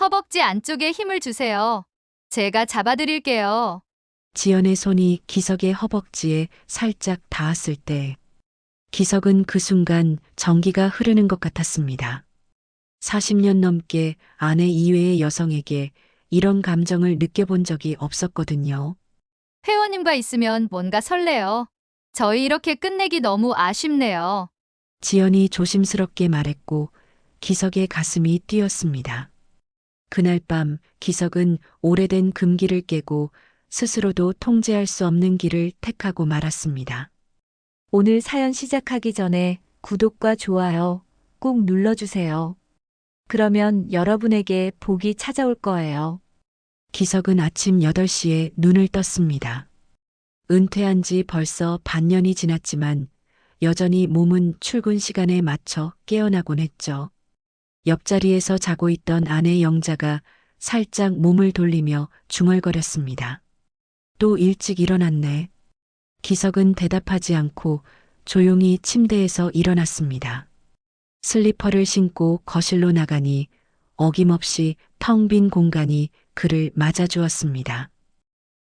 허벅지 안쪽에 힘을 주세요. 제가 잡아드릴게요. 지연의 손이 기석의 허벅지에 살짝 닿았을 때 기석은 그 순간 전기가 흐르는 것 같았습니다. 40년 넘게 아내 이외의 여성에게 이런 감정을 느껴본 적이 없었거든요. 회원님과 있으면 뭔가 설레요. 저희 이렇게 끝내기 너무 아쉽네요. 지연이 조심스럽게 말했고 기석의 가슴이 뛰었습니다. 그날 밤 기석은 오래된 금기를 깨고 스스로도 통제할 수 없는 길을 택하고 말았습니다. 오늘 사연 시작하기 전에 구독과 좋아요 꼭 눌러주세요. 그러면 여러분에게 복이 찾아올 거예요. 기석은 아침 8시에 눈을 떴습니다. 은퇴한 지 벌써 반년이 지났지만 여전히 몸은 출근 시간에 맞춰 깨어나곤 했죠. 옆자리에서 자고 있던 아내 영자가 살짝 몸을 돌리며 중얼거렸습니다. 또 일찍 일어났네. 기석은 대답하지 않고 조용히 침대에서 일어났습니다. 슬리퍼를 신고 거실로 나가니 어김없이 텅 빈 공간이 그를 맞아주었습니다.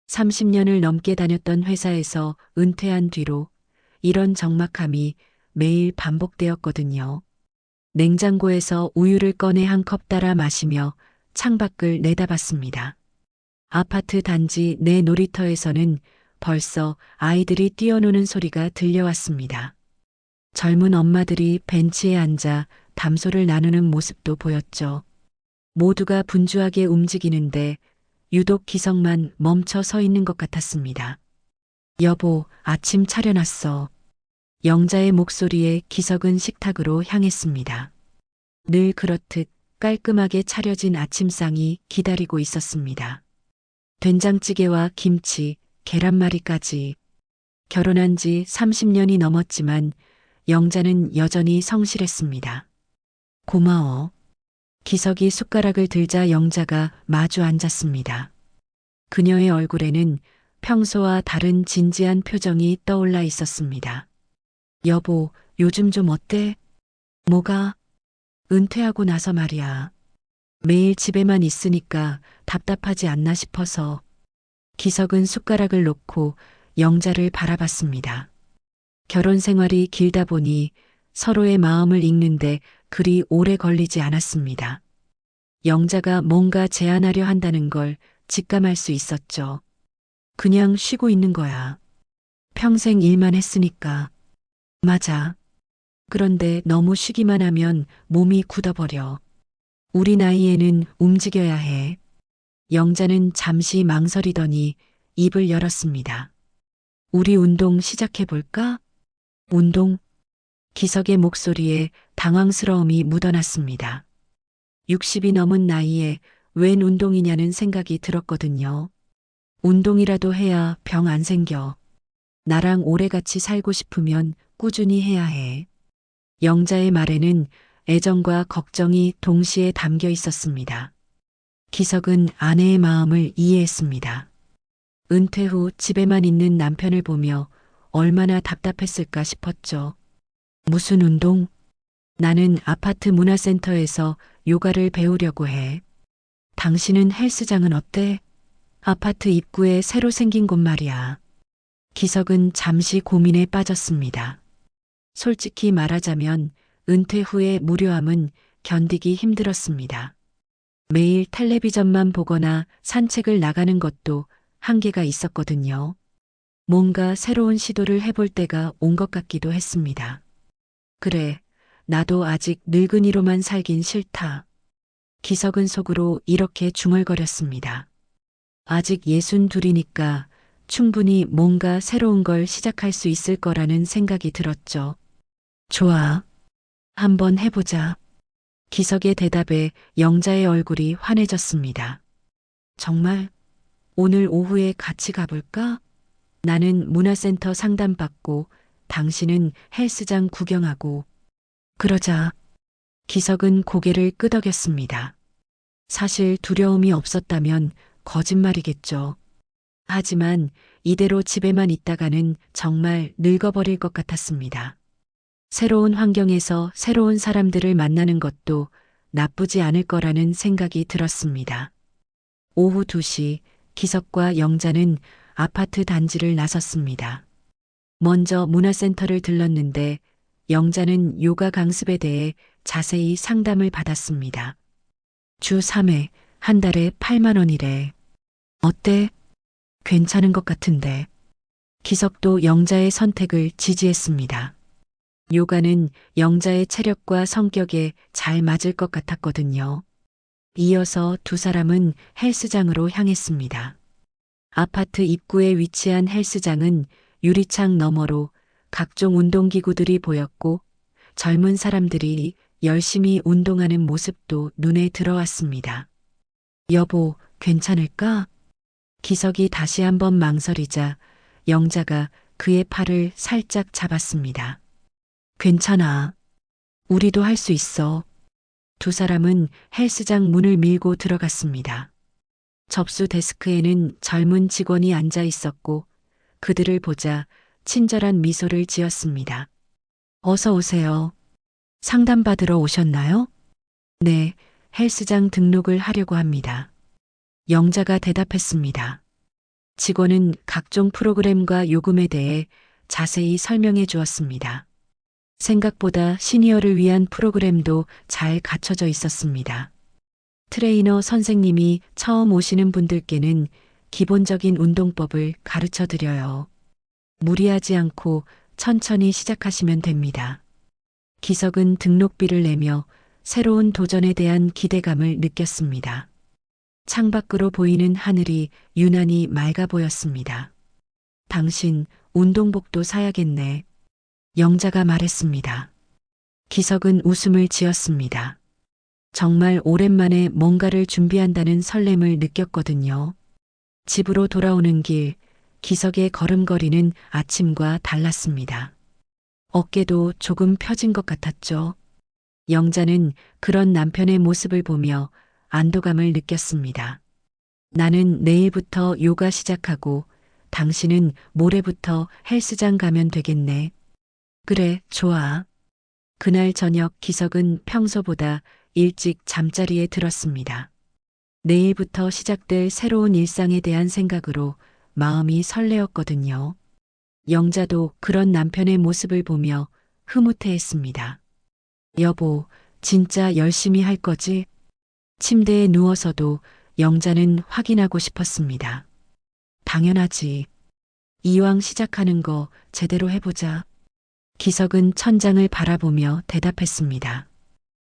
30년을 넘게 다녔던 회사에서 은퇴한 뒤로 이런 적막함이 매일 반복되었거든요. 냉장고에서 우유를 꺼내 한 컵 따라 마시며 창밖을 내다봤습니다. 아파트 단지 내 놀이터에서는 벌써 아이들이 뛰어노는 소리가 들려왔습니다. 젊은 엄마들이 벤치에 앉아 담소를 나누는 모습도 보였죠. 모두가 분주하게 움직이는데 유독 기석만 멈춰 서 있는 것 같았습니다. 여보, 아침 차려놨어. 영자의 목소리에 기석은 식탁으로 향했습니다. 늘 그렇듯 깔끔하게 차려진 아침상이 기다리고 있었습니다. 된장찌개와 김치, 계란말이까지. 결혼한 지 30년이 넘었지만 영자는 여전히 성실했습니다. 고마워. 기석이 숟가락을 들자 영자가 마주 앉았습니다. 그녀의 얼굴에는 평소와 다른 진지한 표정이 떠올라 있었습니다. 여보, 요즘 좀 어때? 뭐가? 은퇴하고 나서 말이야. 매일 집에만 있으니까 답답하지 않나 싶어서. 기석은 숟가락을 놓고 영자를 바라봤습니다. 결혼 생활이 길다 보니 서로의 마음을 읽는데 그리 오래 걸리지 않았습니다. 영자가 뭔가 제안하려 한다는 걸 직감할 수 있었죠. 그냥 쉬고 있는 거야. 평생 일만 했으니까. 맞아. 그런데 너무 쉬기만 하면 몸이 굳어버려. 우리 나이에는 움직여야 해. 영자는 잠시 망설이더니 입을 열었습니다. 우리 운동 시작해볼까? 운동? 기석의 목소리에 당황스러움이 묻어났습니다. 60이 넘은 나이에 웬 운동이냐는 생각이 들었거든요. 운동이라도 해야 병 안 생겨. 나랑 오래같이 살고 싶으면 꾸준히 해야 해. 영자의 말에는 애정과 걱정이 동시에 담겨 있었습니다. 기석은 아내의 마음을 이해했습니다. 은퇴 후 집에만 있는 남편을 보며 얼마나 답답했을까 싶었죠. 무슨 운동? 나는 아파트 문화센터에서 요가를 배우려고 해. 당신은 헬스장은 어때? 아파트 입구에 새로 생긴 곳 말이야. 기석은 잠시 고민에 빠졌습니다. 솔직히 말하자면 은퇴 후의 무료함은 견디기 힘들었습니다. 매일 텔레비전만 보거나 산책을 나가는 것도 한계가 있었거든요. 뭔가 새로운 시도를 해볼 때가 온 것 같기도 했습니다. 그래, 나도 아직 늙은이로만 살긴 싫다. 기석은 속으로 이렇게 중얼거렸습니다. 아직 62이니까 충분히 뭔가 새로운 걸 시작할 수 있을 거라는 생각이 들었죠. 좋아. 한번 해보자. 기석의 대답에 영자의 얼굴이 환해졌습니다. 정말? 오늘 오후에 같이 가볼까? 나는 문화센터 상담받고 당신은 헬스장 구경하고. 그러자. 기석은 고개를 끄덕였습니다. 사실 두려움이 없었다면 거짓말이겠죠. 하지만 이대로 집에만 있다가는 정말 늙어버릴 것 같았습니다. 새로운 환경에서 새로운 사람들을 만나는 것도 나쁘지 않을 거라는 생각이 들었습니다. 오후 2시 기석과 영자는 아파트 단지를 나섰습니다. 먼저 문화센터를 들렀는데 영자는 요가 강습에 대해 자세히 상담을 받았습니다. 주 3회 한 달에 8만 원이래. 어때? 괜찮은 것 같은데. 기석도 영자의 선택을 지지했습니다. 요가는 영자의 체력과 성격에 잘 맞을 것 같았거든요. 이어서 두 사람은 헬스장으로 향했습니다. 아파트 입구에 위치한 헬스장은 유리창 너머로 각종 운동기구들이 보였고 젊은 사람들이 열심히 운동하는 모습도 눈에 들어왔습니다. 여보, 괜찮을까? 기석이 다시 한번 망설이자 영자가 그의 팔을 살짝 잡았습니다. 괜찮아. 우리도 할 수 있어. 두 사람은 헬스장 문을 밀고 들어갔습니다. 접수 데스크에는 젊은 직원이 앉아 있었고 그들을 보자 친절한 미소를 지었습니다. 어서 오세요. 상담받으러 오셨나요? 네, 헬스장 등록을 하려고 합니다. 영자가 대답했습니다. 직원은 각종 프로그램과 요금에 대해 자세히 설명해 주었습니다. 생각보다 시니어를 위한 프로그램도 잘 갖춰져 있었습니다. 트레이너 선생님이 처음 오시는 분들께는 기본적인 운동법을 가르쳐 드려요. 무리하지 않고 천천히 시작하시면 됩니다. 기석은 등록비를 내며 새로운 도전에 대한 기대감을 느꼈습니다. 창밖으로 보이는 하늘이 유난히 맑아 보였습니다. 당신 운동복도 사야겠네. 영자가 말했습니다. 기석은 웃음을 지었습니다. 정말 오랜만에 뭔가를 준비한다는 설렘을 느꼈거든요. 집으로 돌아오는 길, 기석의 걸음걸이는 아침과 달랐습니다. 어깨도 조금 펴진 것 같았죠. 영자는 그런 남편의 모습을 보며 안도감을 느꼈습니다. 나는 내일부터 요가 시작하고 당신은 모레부터 헬스장 가면 되겠네. 그래, 좋아. 그날 저녁 기석은 평소보다 일찍 잠자리에 들었습니다. 내일부터 시작될 새로운 일상에 대한 생각으로 마음이 설레었거든요. 영자도 그런 남편의 모습을 보며 흐뭇해했습니다. 여보, 진짜 열심히 할 거지? 침대에 누워서도 영자는 확인하고 싶었습니다. 당연하지. 이왕 시작하는 거 제대로 해보자. 기석은 천장을 바라보며 대답했습니다.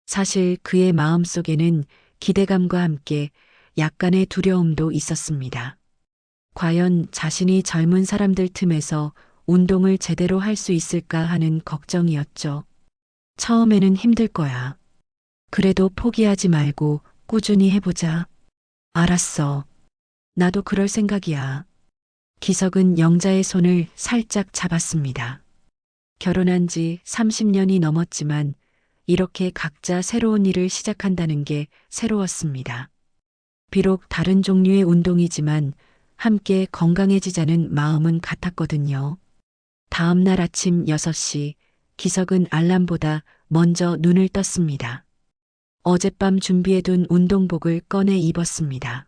사실 그의 마음속에는 기대감과 함께 약간의 두려움도 있었습니다. 과연 자신이 젊은 사람들 틈에서 운동을 제대로 할 수 있을까 하는 걱정이었죠. 처음에는 힘들 거야. 그래도 포기하지 말고 꾸준히 해보자. 알았어. 나도 그럴 생각이야. 기석은 영자의 손을 살짝 잡았습니다. 결혼한 지 30년이 넘었지만 이렇게 각자 새로운 일을 시작한다는 게 새로웠습니다. 비록 다른 종류의 운동이지만 함께 건강해지자는 마음은 같았거든요. 다음 날 아침 6시 기석은 알람보다 먼저 눈을 떴습니다. 어젯밤 준비해둔 운동복을 꺼내 입었습니다.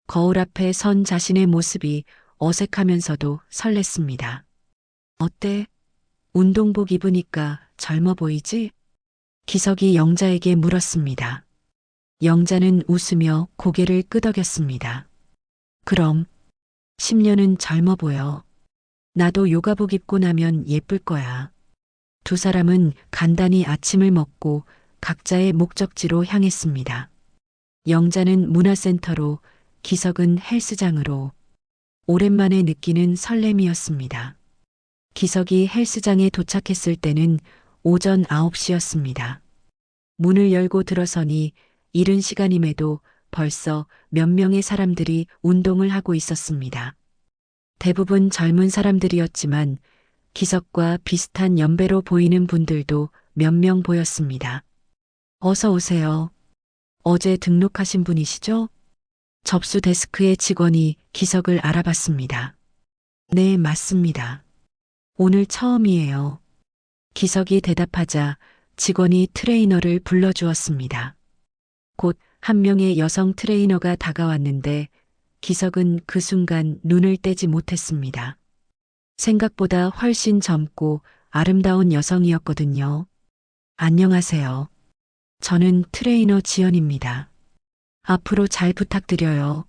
거울 앞에 선 자신의 모습이 어색하면서도 설렜습니다. 어때? 운동복 입으니까 젊어 보이지? 기석이 영자에게 물었습니다. 영자는 웃으며 고개를 끄덕였습니다. 그럼 10년은 젊어 보여. 나도 요가복 입고 나면 예쁠 거야. 두 사람은 간단히 아침을 먹고 각자의 목적지로 향했습니다. 영자는 문화센터로, 기석은 헬스장으로. 오랜만에 느끼는 설렘이었습니다. 기석이 헬스장에 도착했을 때는 오전 9시였습니다. 문을 열고 들어서니 이른 시간임에도 벌써 몇 명의 사람들이 운동을 하고 있었습니다. 대부분 젊은 사람들이었지만 기석과 비슷한 연배로 보이는 분들도 몇 명 보였습니다. 어서 오세요. 어제 등록하신 분이시죠? 접수 데스크의 직원이 기석을 알아봤습니다. 네, 맞습니다. 오늘 처음이에요. 기석이 대답하자 직원이 트레이너를 불러주었습니다. 곧 한 명의 여성 트레이너가 다가왔는데 기석은 그 순간 눈을 떼지 못했습니다. 생각보다 훨씬 젊고 아름다운 여성이었거든요. 안녕하세요. 저는 트레이너 지연입니다. 앞으로 잘 부탁드려요.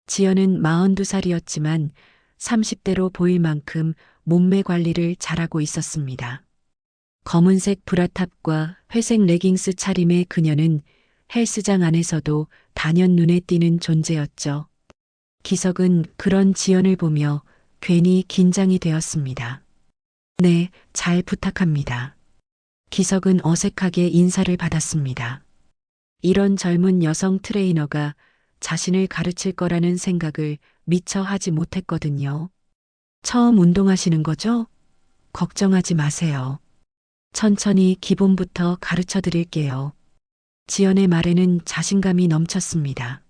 지연은 42살이었지만 30대로 보일 만큼 몸매 관리를 잘하고 있었습니다. 검은색 브라탑과 회색 레깅스 차림의 그녀는 헬스장 안에서도 단연 눈에 띄는 존재였죠. 기석은 그런 지연을 보며 괜히 긴장이 되었습니다. 네, 잘 부탁합니다. 기석은 어색하게 인사를 받았습니다. 이런 젊은 여성 트레이너가 자신을 가르칠 거라는 생각을 미처 하지 못했거든요. 처음 운동하시는 거죠? 걱정하지 마세요. 천천히 기본부터 가르쳐 드릴게요. 지연의 말에는 자신감이 넘쳤습니다.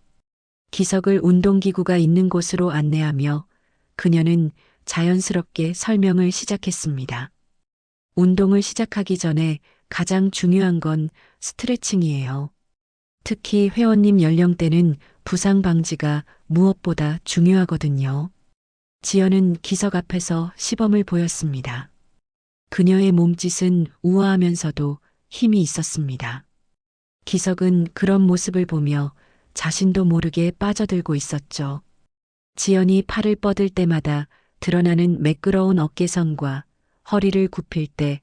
기석을 운동기구가 있는 곳으로 안내하며 그녀는 자연스럽게 설명을 시작했습니다. 운동을 시작하기 전에 가장 중요한 건 스트레칭이에요. 특히 회원님 연령대는 부상 방지가 무엇보다 중요하거든요. 지연은 기석 앞에서 시범을 보였습니다. 그녀의 몸짓은 우아하면서도 힘이 있었습니다. 기석은 그런 모습을 보며 자신도 모르게 빠져들고 있었죠. 지연이 팔을 뻗을 때마다 드러나는 매끄러운 어깨선과 허리를 굽힐 때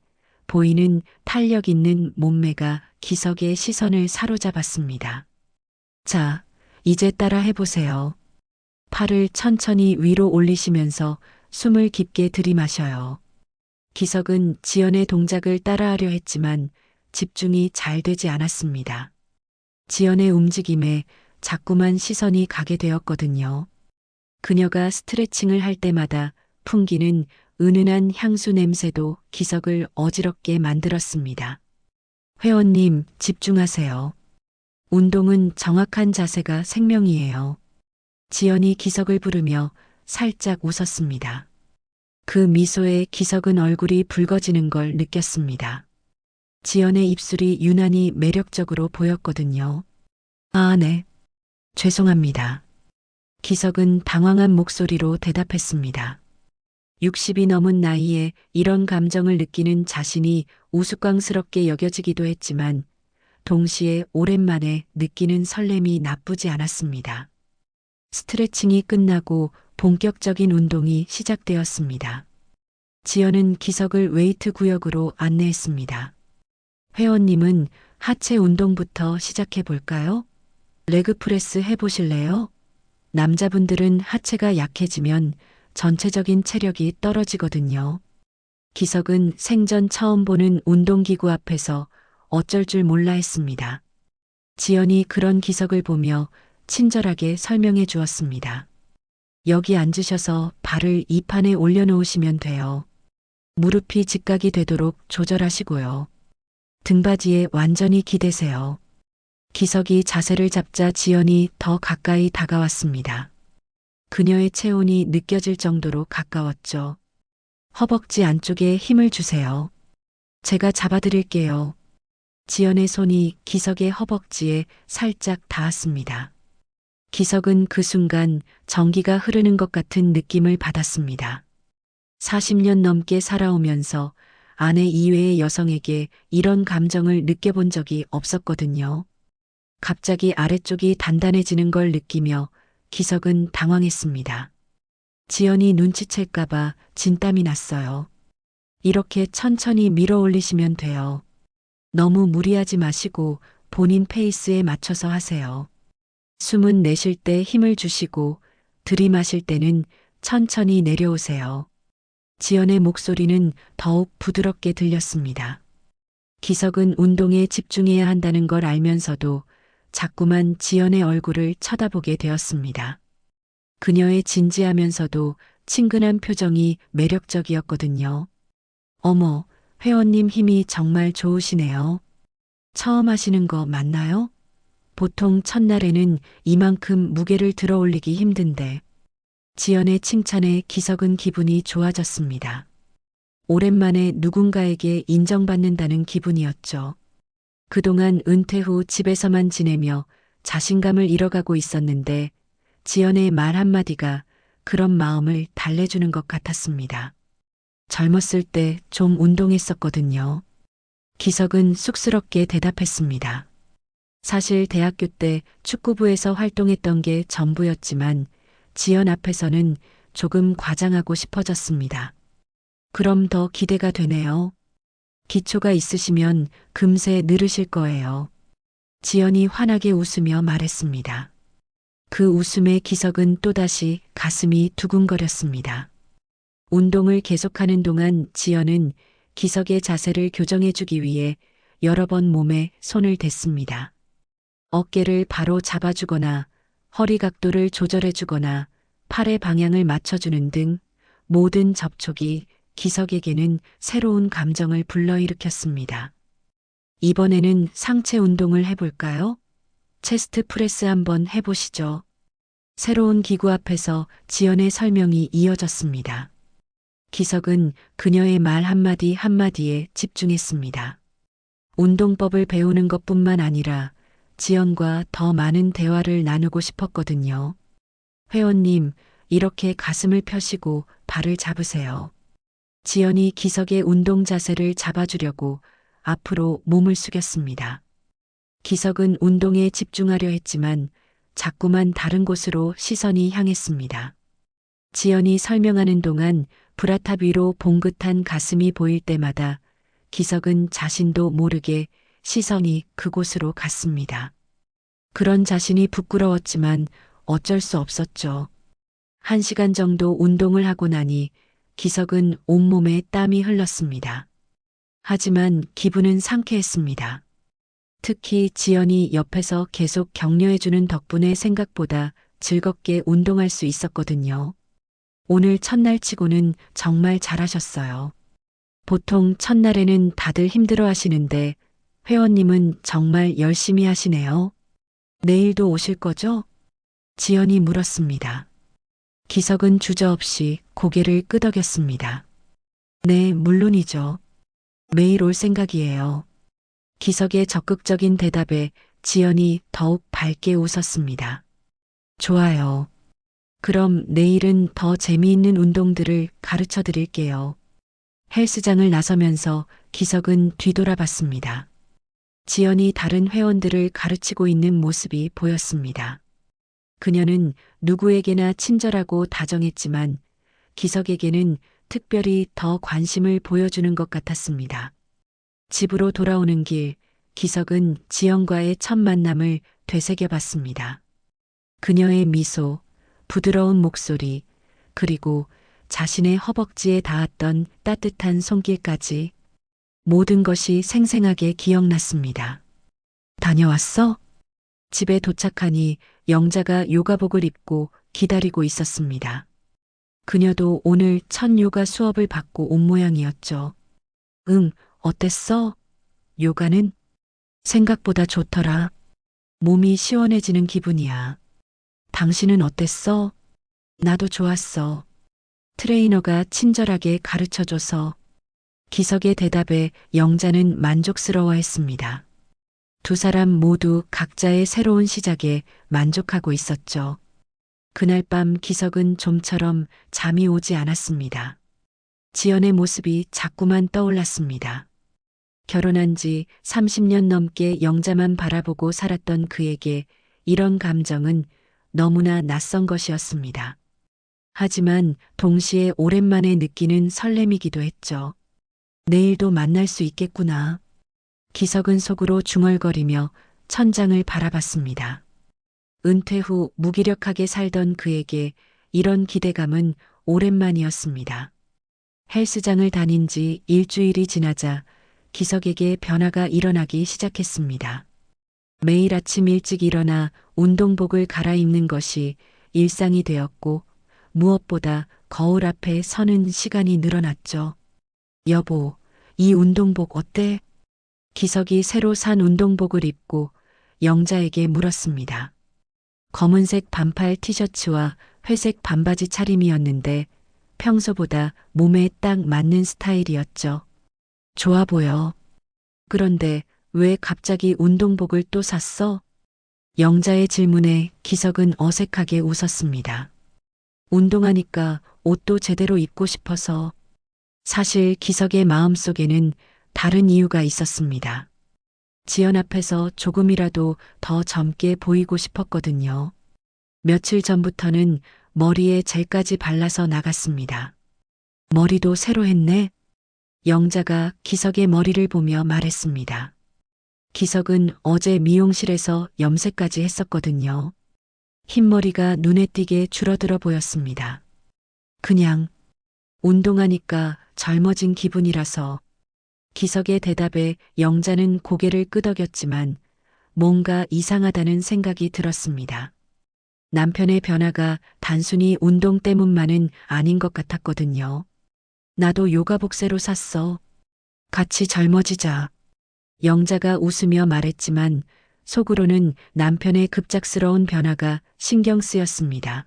보이는 탄력 있는 몸매가 기석의 시선을 사로잡았습니다. 자, 이제 따라 해보세요. 팔을 천천히 위로 올리시면서 숨을 깊게 들이마셔요. 기석은 지연의 동작을 따라하려 했지만 집중이 잘 되지 않았습니다. 지연의 움직임에 자꾸만 시선이 가게 되었거든요. 그녀가 스트레칭을 할 때마다 풍기는 은은한 향수 냄새도 기석을 어지럽게 만들었습니다. 회원님, 집중하세요. 운동은 정확한 자세가 생명이에요. 지연이 기석을 부르며 살짝 웃었습니다. 그 미소에 기석은 얼굴이 붉어지는 걸 느꼈습니다. 지연의 입술이 유난히 매력적으로 보였거든요. 아, 네. 죄송합니다. 기석은 당황한 목소리로 대답했습니다. 60이 넘은 나이에 이런 감정을 느끼는 자신이 우스꽝스럽게 여겨지기도 했지만 동시에 오랜만에 느끼는 설렘이 나쁘지 않았습니다. 스트레칭이 끝나고 본격적인 운동이 시작되었습니다. 지연은 기석을 웨이트 구역으로 안내했습니다. 회원님은 하체 운동부터 시작해 볼까요? 레그프레스 해보실래요? 남자분들은 하체가 약해지면 전체적인 체력이 떨어지거든요. 기석은 생전 처음 보는 운동기구 앞에서 어쩔 줄 몰라 했습니다. 지연이 그런 기석을 보며 친절하게 설명해 주었습니다. 여기 앉으셔서 발을 이 판에 올려놓으시면 돼요. 무릎이 직각이 되도록 조절하시고요. 등받이에 완전히 기대세요. 기석이 자세를 잡자 지연이 더 가까이 다가왔습니다. 그녀의 체온이 느껴질 정도로 가까웠죠. 허벅지 안쪽에 힘을 주세요. 제가 잡아드릴게요. 지연의 손이 기석의 허벅지에 살짝 닿았습니다. 기석은 그 순간 전기가 흐르는 것 같은 느낌을 받았습니다. 40년 넘게 살아오면서 아내 이외의 여성에게 이런 감정을 느껴본 적이 없었거든요. 갑자기 아래쪽이 단단해지는 걸 느끼며 기석은 당황했습니다. 지연이 눈치챌까봐 진땀이 났어요. 이렇게 천천히 밀어 올리시면 돼요. 너무 무리하지 마시고 본인 페이스에 맞춰서 하세요. 숨은 내쉴 때 힘을 주시고 들이마실 때는 천천히 내려오세요. 지연의 목소리는 더욱 부드럽게 들렸습니다. 기석은 운동에 집중해야 한다는 걸 알면서도 자꾸만 지연의 얼굴을 쳐다보게 되었습니다. 그녀의 진지하면서도 친근한 표정이 매력적이었거든요. 어머, 회원님 힘이 정말 좋으시네요. 처음 하시는 거 맞나요? 보통 첫날에는 이만큼 무게를 들어 올리기 힘든데. 지연의 칭찬에 기석은 기분이 좋아졌습니다. 오랜만에 누군가에게 인정받는다는 기분이었죠. 그동안 은퇴 후 집에서만 지내며 자신감을 잃어가고 있었는데 지연의 말 한마디가 그런 마음을 달래주는 것 같았습니다. 젊었을 때 좀 운동했었거든요. 기석은 쑥스럽게 대답했습니다. 사실 대학교 때 축구부에서 활동했던 게 전부였지만 지연 앞에서는 조금 과장하고 싶어졌습니다. 그럼 더 기대가 되네요. 기초가 있으시면 금세 늘으실 거예요. 지연이 환하게 웃으며 말했습니다. 그 웃음에 기석은 또다시 가슴이 두근거렸습니다. 운동을 계속하는 동안 지연은 기석의 자세를 교정해주기 위해 여러 번 몸에 손을 댔습니다. 어깨를 바로 잡아주거나 허리 각도를 조절해주거나 팔의 방향을 맞춰주는 등 모든 접촉이 기석에게는 새로운 감정을 불러일으켰습니다. 이번에는 상체 운동을 해볼까요? 체스트 프레스 한번 해보시죠. 새로운 기구 앞에서 지연의 설명이 이어졌습니다. 기석은 그녀의 말 한마디 한마디에 집중했습니다. 운동법을 배우는 것뿐만 아니라 지연과 더 많은 대화를 나누고 싶었거든요. 회원님, 이렇게 가슴을 펴시고 발을 잡으세요. 지연이 기석의 운동 자세를 잡아주려고 앞으로 몸을 숙였습니다. 기석은 운동에 집중하려 했지만 자꾸만 다른 곳으로 시선이 향했습니다. 지연이 설명하는 동안 브라탑 위로 봉긋한 가슴이 보일 때마다 기석은 자신도 모르게 시선이 그곳으로 갔습니다. 그런 자신이 부끄러웠지만 어쩔 수 없었죠. 1시간 정도 운동을 하고 나니 기석은 온몸에 땀이 흘렀습니다. 하지만 기분은 상쾌했습니다. 특히 지연이 옆에서 계속 격려해주는 덕분에 생각보다 즐겁게 운동할 수 있었거든요. 오늘 첫날 치고는 정말 잘하셨어요. 보통 첫날에는 다들 힘들어 하시는데 회원님은 정말 열심히 하시네요. 내일도 오실 거죠? 지연이 물었습니다. 기석은 주저없이 고개를 끄덕였습니다. 네, 물론이죠. 매일 올 생각이에요. 기석의 적극적인 대답에 지연이 더욱 밝게 웃었습니다. 좋아요. 그럼 내일은 더 재미있는 운동들을 가르쳐 드릴게요. 헬스장을 나서면서 기석은 뒤돌아봤습니다. 지연이 다른 회원들을 가르치고 있는 모습이 보였습니다. 그녀는 누구에게나 친절하고 다정했지만 기석에게는 특별히 더 관심을 보여주는 것 같았습니다. 집으로 돌아오는 길, 기석은 지연과의 첫 만남을 되새겨봤습니다. 그녀의 미소, 부드러운 목소리, 그리고 자신의 허벅지에 닿았던 따뜻한 손길까지 모든 것이 생생하게 기억났습니다. 다녀왔어? 집에 도착하니 영자가 요가복을 입고 기다리고 있었습니다. 그녀도 오늘 첫 요가 수업을 받고 온 모양이었죠. 응, 어땠어? 요가는? 생각보다 좋더라. 몸이 시원해지는 기분이야. 당신은 어땠어? 나도 좋았어. 트레이너가 친절하게 가르쳐줘서. 기석의 대답에 영자는 만족스러워했습니다. 두 사람 모두 각자의 새로운 시작에 만족하고 있었죠. 그날 밤 기석은 좀처럼 잠이 오지 않았습니다. 지연의 모습이 자꾸만 떠올랐습니다. 결혼한 지 30년 넘게 영자만 바라보고 살았던 그에게 이런 감정은 너무나 낯선 것이었습니다. 하지만 동시에 오랜만에 느끼는 설렘이기도 했죠. 내일도 만날 수 있겠구나. 기석은 속으로 중얼거리며 천장을 바라봤습니다. 은퇴 후 무기력하게 살던 그에게 이런 기대감은 오랜만이었습니다. 헬스장을 다닌 지 일주일이 지나자 기석에게 변화가 일어나기 시작했습니다. 매일 아침 일찍 일어나 운동복을 갈아입는 것이 일상이 되었고 무엇보다 거울 앞에 서는 시간이 늘어났죠. 여보, 이 운동복 어때? 기석이 새로 산 운동복을 입고 영자에게 물었습니다. 검은색 반팔 티셔츠와 회색 반바지 차림이었는데 평소보다 몸에 딱 맞는 스타일이었죠. 좋아 보여. 그런데 왜 갑자기 운동복을 또 샀어? 영자의 질문에 기석은 어색하게 웃었습니다. 운동하니까 옷도 제대로 입고 싶어서. 사실 기석의 마음속에는 다른 이유가 있었습니다. 지연 앞에서 조금이라도 더 젊게 보이고 싶었거든요. 며칠 전부터는 머리에 젤까지 발라서 나갔습니다. 머리도 새로 했네? 영자가 기석의 머리를 보며 말했습니다. 기석은 어제 미용실에서 염색까지 했었거든요. 흰머리가 눈에 띄게 줄어들어 보였습니다. 그냥 운동하니까 젊어진 기분이라서. 기석의 대답에 영자는 고개를 끄덕였지만 뭔가 이상하다는 생각이 들었습니다. 남편의 변화가 단순히 운동 때문만은 아닌 것 같았거든요. 나도 요가복 새로 샀어. 같이 젊어지자. 영자가 웃으며 말했지만 속으로는 남편의 급작스러운 변화가 신경 쓰였습니다.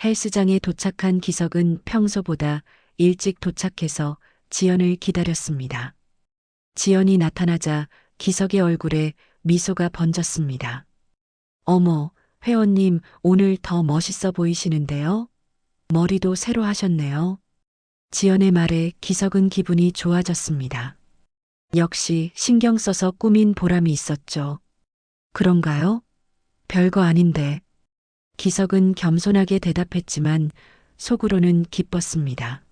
헬스장에 도착한 기석은 평소보다 일찍 도착해서 지연을 기다렸습니다. 지연이 나타나자 기석의 얼굴에 미소가 번졌습니다. 어머, 회원님 오늘 더 멋있어 보이시는데요? 머리도 새로 하셨네요. 지연의 말에 기석은 기분이 좋아졌습니다. 역시 신경 써서 꾸민 보람이 있었죠. 그런가요? 별거 아닌데. 기석은 겸손하게 대답했지만 속으로는 기뻤습니다.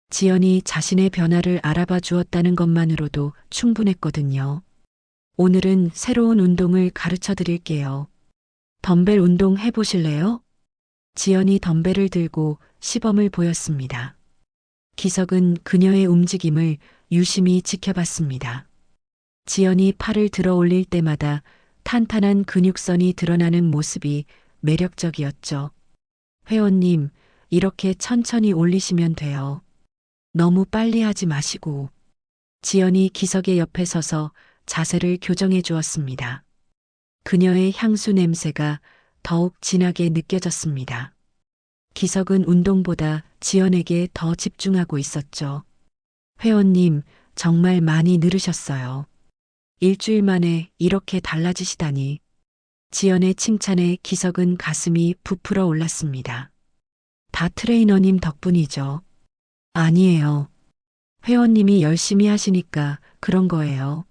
지연이 자신의 변화를 알아봐 주었다는 것만으로도 충분했거든요. 오늘은 새로운 운동을 가르쳐 드릴게요. 덤벨 운동 해보실래요? 지연이 덤벨을 들고 시범을 보였습니다. 기석은 그녀의 움직임을 유심히 지켜봤습니다. 지연이 팔을 들어 올릴 때마다 탄탄한 근육선이 드러나는 모습이 매력적이었죠. 회원님, 이렇게 천천히 올리시면 돼요. 너무 빨리 하지 마시고. 지연이 기석의 옆에 서서 자세를 교정해 주었습니다. 그녀의 향수 냄새가 더욱 진하게 느껴졌습니다. 기석은 운동보다 지연에게 더 집중하고 있었죠. 회원님, 정말 많이 늘으셨어요. 일주일 만에 이렇게 달라지시다니. 지연의 칭찬에 기석은 가슴이 부풀어 올랐습니다. 다 트레이너님 덕분이죠. 아니에요. 회원님이 열심히 하시니까 그런 거예요.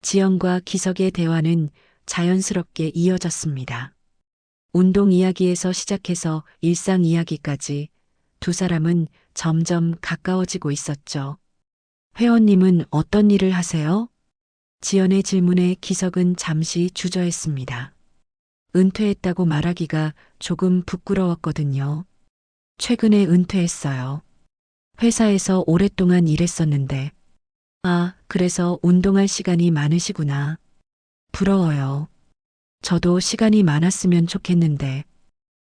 지연과 기석의 대화는 자연스럽게 이어졌습니다. 운동 이야기에서 시작해서 일상 이야기까지 두 사람은 점점 가까워지고 있었죠. 회원님은 어떤 일을 하세요? 지연의 질문에 기석은 잠시 주저했습니다. 은퇴했다고 말하기가 조금 부끄러웠거든요. 최근에 은퇴했어요. 회사에서 오랫동안 일했었는데. 아, 그래서 운동할 시간이 많으시구나. 부러워요. 저도 시간이 많았으면 좋겠는데.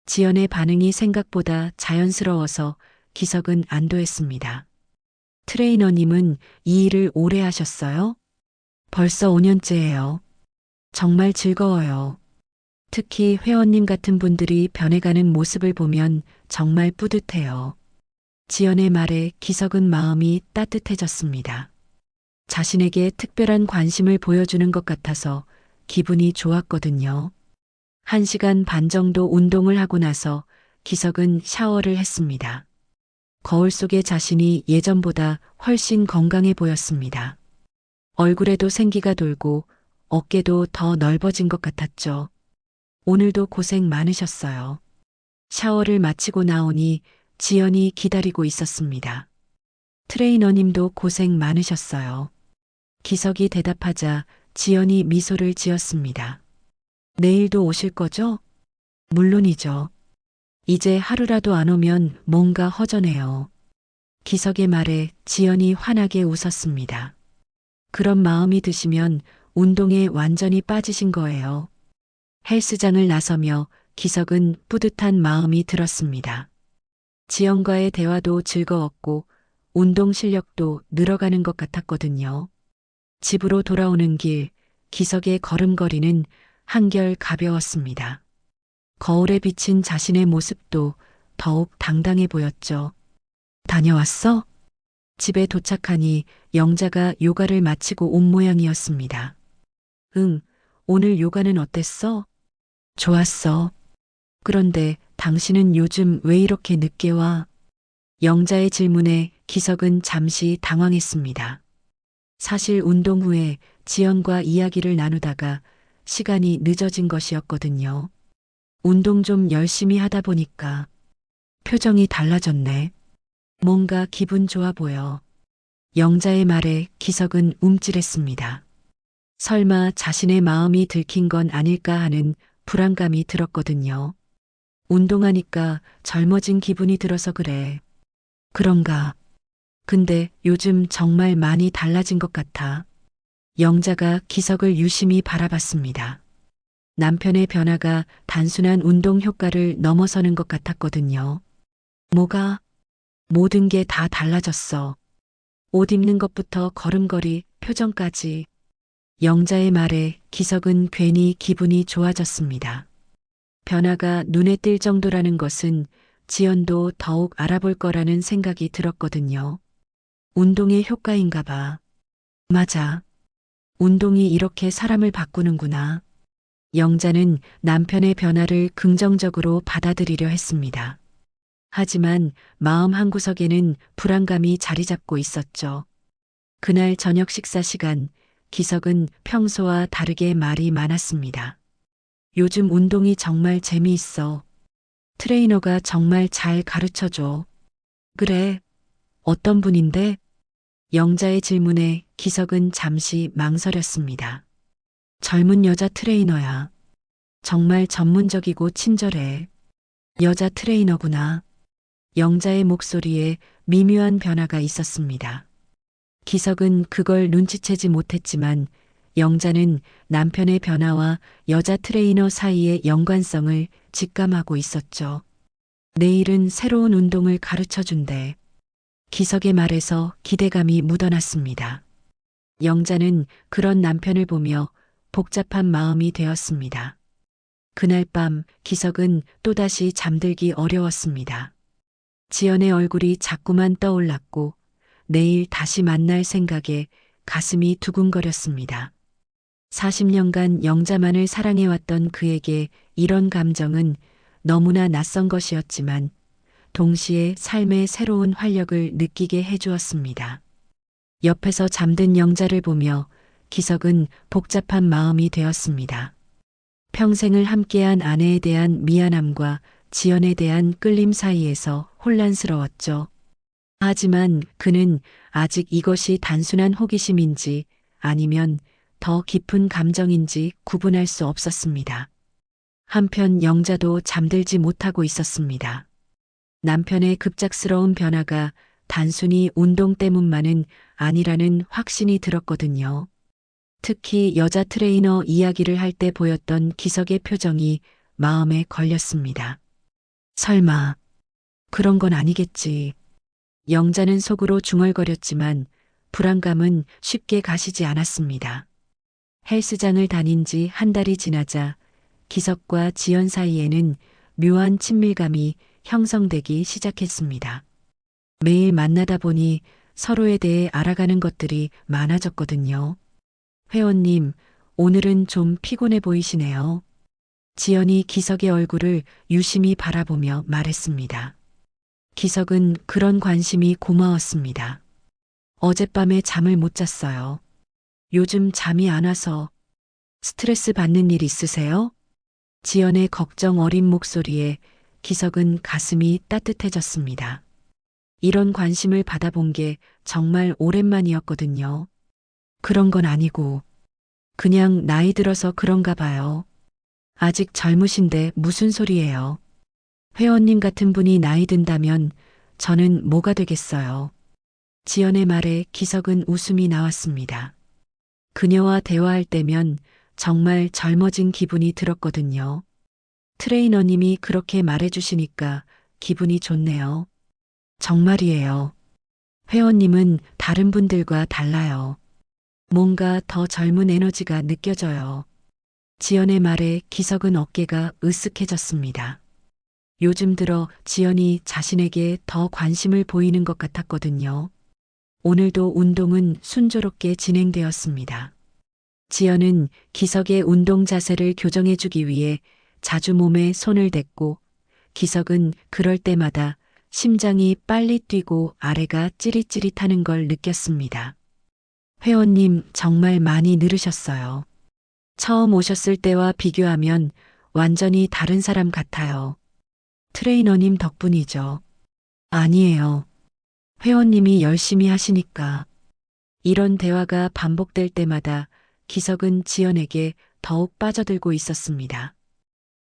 지연의 반응이 생각보다 자연스러워서 기석은 안도했습니다. 트레이너님은 이 일을 오래 하셨어요? 벌써 5년째예요. 정말 즐거워요. 특히 회원님 같은 분들이 변해가는 모습을 보면 정말 뿌듯해요. 지연의 말에 기석은 마음이 따뜻해졌습니다. 자신에게 특별한 관심을 보여주는 것 같아서 기분이 좋았거든요. 1시간 반 정도 운동을 하고 나서 기석은 샤워를 했습니다. 거울 속의 자신이 예전보다 훨씬 건강해 보였습니다. 얼굴에도 생기가 돌고 어깨도 더 넓어진 것 같았죠. 오늘도 고생 많으셨어요. 샤워를 마치고 나오니 지연이 기다리고 있었습니다. 트레이너님도 고생 많으셨어요. 기석이 대답하자 지연이 미소를 지었습니다. 내일도 오실 거죠? 물론이죠. 이제 하루라도 안 오면 뭔가 허전해요. 기석의 말에 지연이 환하게 웃었습니다. 그런 마음이 드시면 운동에 완전히 빠지신 거예요. 헬스장을 나서며 기석은 뿌듯한 마음이 들었습니다. 지연과의 대화도 즐거웠고 운동 실력도 늘어가는 것 같았거든요. 집으로 돌아오는 길, 기석의 걸음걸이는 한결 가벼웠습니다. 거울에 비친 자신의 모습도 더욱 당당해 보였죠. 다녀왔어? 집에 도착하니 영자가 요가를 마치고 온 모양이었습니다. 응, 오늘 요가는 어땠어? 좋았어. 그런데 당신은 요즘 왜 이렇게 늦게 와? 영자의 질문에 기석은 잠시 당황했습니다. 사실 운동 후에 지연과 이야기를 나누다가 시간이 늦어진 것이었거든요. 운동 좀 열심히 하다 보니까 표정이 달라졌네. 뭔가 기분 좋아 보여. 영자의 말에 기석은 움찔했습니다. 설마 자신의 마음이 들킨 건 아닐까 하는 불안감이 들었거든요. 운동하니까 젊어진 기분이 들어서 그래. 그런가? 근데 요즘 정말 많이 달라진 것 같아. 영자가 기석을 유심히 바라봤습니다. 남편의 변화가 단순한 운동 효과를 넘어서는 것 같았거든요. 뭐가? 모든 게 다 달라졌어. 옷 입는 것부터 걸음걸이, 표정까지. 영자의 말에 기석은 괜히 기분이 좋아졌습니다. 변화가 눈에 띌 정도라는 것은 지연도 더욱 알아볼 거라는 생각이 들었거든요. 운동의 효과인가 봐. 맞아. 운동이 이렇게 사람을 바꾸는구나. 영자는 남편의 변화를 긍정적으로 받아들이려 했습니다. 하지만 마음 한구석에는 불안감이 자리 잡고 있었죠. 그날 저녁 식사 시간, 기석은 평소와 다르게 말이 많았습니다. 요즘 운동이 정말 재미있어. 트레이너가 정말 잘 가르쳐줘. 그래. 어떤 분인데? 영자의 질문에 기석은 잠시 망설였습니다. 젊은 여자 트레이너야. 정말 전문적이고 친절해. 여자 트레이너구나. 영자의 목소리에 미묘한 변화가 있었습니다. 기석은 그걸 눈치채지 못했지만 영자는 남편의 변화와 여자 트레이너 사이의 연관성을 직감하고 있었죠. 내일은 새로운 운동을 가르쳐 준대. 기석의 말에서 기대감이 묻어났습니다. 영자는 그런 남편을 보며 복잡한 마음이 되었습니다. 그날 밤 기석은 또다시 잠들기 어려웠습니다. 지연의 얼굴이 자꾸만 떠올랐고 내일 다시 만날 생각에 가슴이 두근거렸습니다. 40년간 영자만을 사랑해왔던 그에게 이런 감정은 너무나 낯선 것이었지만 동시에 삶의 새로운 활력을 느끼게 해주었습니다. 옆에서 잠든 영자를 보며 기석은 복잡한 마음이 되었습니다. 평생을 함께한 아내에 대한 미안함과 지연에 대한 끌림 사이에서 혼란스러웠죠. 하지만 그는 아직 이것이 단순한 호기심인지 아니면 더 깊은 감정인지 구분할 수 없었습니다. 한편 영자도 잠들지 못하고 있었습니다. 남편의 급작스러운 변화가 단순히 운동 때문만은 아니라는 확신이 들었거든요. 특히 여자 트레이너 이야기를 할 때 보였던 기석의 표정이 마음에 걸렸습니다. 설마 그런 건 아니겠지. 영자는 속으로 중얼거렸지만 불안감은 쉽게 가시지 않았습니다. 헬스장을 다닌 지 한 달이 지나자 기석과 지연 사이에는 묘한 친밀감이 형성되기 시작했습니다. 매일 만나다 보니 서로에 대해 알아가는 것들이 많아졌거든요. 회원님, 오늘은 좀 피곤해 보이시네요. 지연이 기석의 얼굴을 유심히 바라보며 말했습니다. 기석은 그런 관심이 고마웠습니다. 어젯밤에 잠을 못 잤어요. 요즘 잠이 안 와서 스트레스 받는 일 있으세요? 지연의 걱정 어린 목소리에 기석은 가슴이 따뜻해졌습니다. 이런 관심을 받아본 게 정말 오랜만이었거든요. 그런 건 아니고 그냥 나이 들어서 그런가 봐요. 아직 젊으신데 무슨 소리예요. 회원님 같은 분이 나이 든다면 저는 뭐가 되겠어요. 지연의 말에 기석은 웃음이 나왔습니다. 그녀와 대화할 때면 정말 젊어진 기분이 들었거든요. 트레이너님이 그렇게 말해주시니까 기분이 좋네요. 정말이에요. 회원님은 다른 분들과 달라요. 뭔가 더 젊은 에너지가 느껴져요. 지연의 말에 기석은 어깨가 으쓱해졌습니다. 요즘 들어 지연이 자신에게 더 관심을 보이는 것 같았거든요. 오늘도 운동은 순조롭게 진행되었습니다. 지연은 기석의 운동 자세를 교정해주기 위해 자주 몸에 손을 댔고 기석은 그럴 때마다 심장이 빨리 뛰고 아래가 찌릿찌릿하는 걸 느꼈습니다. 회원님 정말 많이 늘으셨어요. 처음 오셨을 때와 비교하면 완전히 다른 사람 같아요. 트레이너님 덕분이죠. 아니에요. 회원님이 열심히 하시니까. 이런 대화가 반복될 때마다 기석은 지연에게 더욱 빠져들고 있었습니다.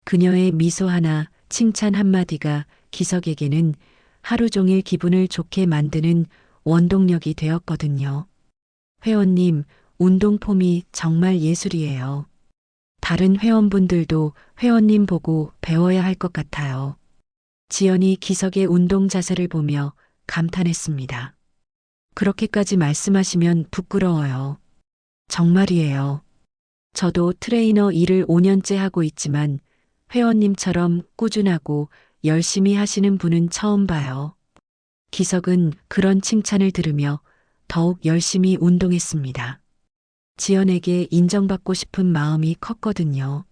그녀의 미소 하나, 칭찬 한마디가 기석에게는 하루 종일 기분을 좋게 만드는 원동력이 되었거든요. 회원님, 운동 폼이 정말 예술이에요. 다른 회원분들도 회원님 보고 배워야 할 것 같아요. 지연이 기석의 운동 자세를 보며 감탄했습니다. 그렇게까지 말씀하시면 부끄러워요. 정말이에요. 저도 트레이너 일을 5년째 하고 있지만 회원님처럼 꾸준하고 열심히 하시는 분은 처음 봐요. 기석은 그런 칭찬을 들으며 더욱 열심히 운동했습니다. 지연에게 인정받고 싶은 마음이 컸거든요.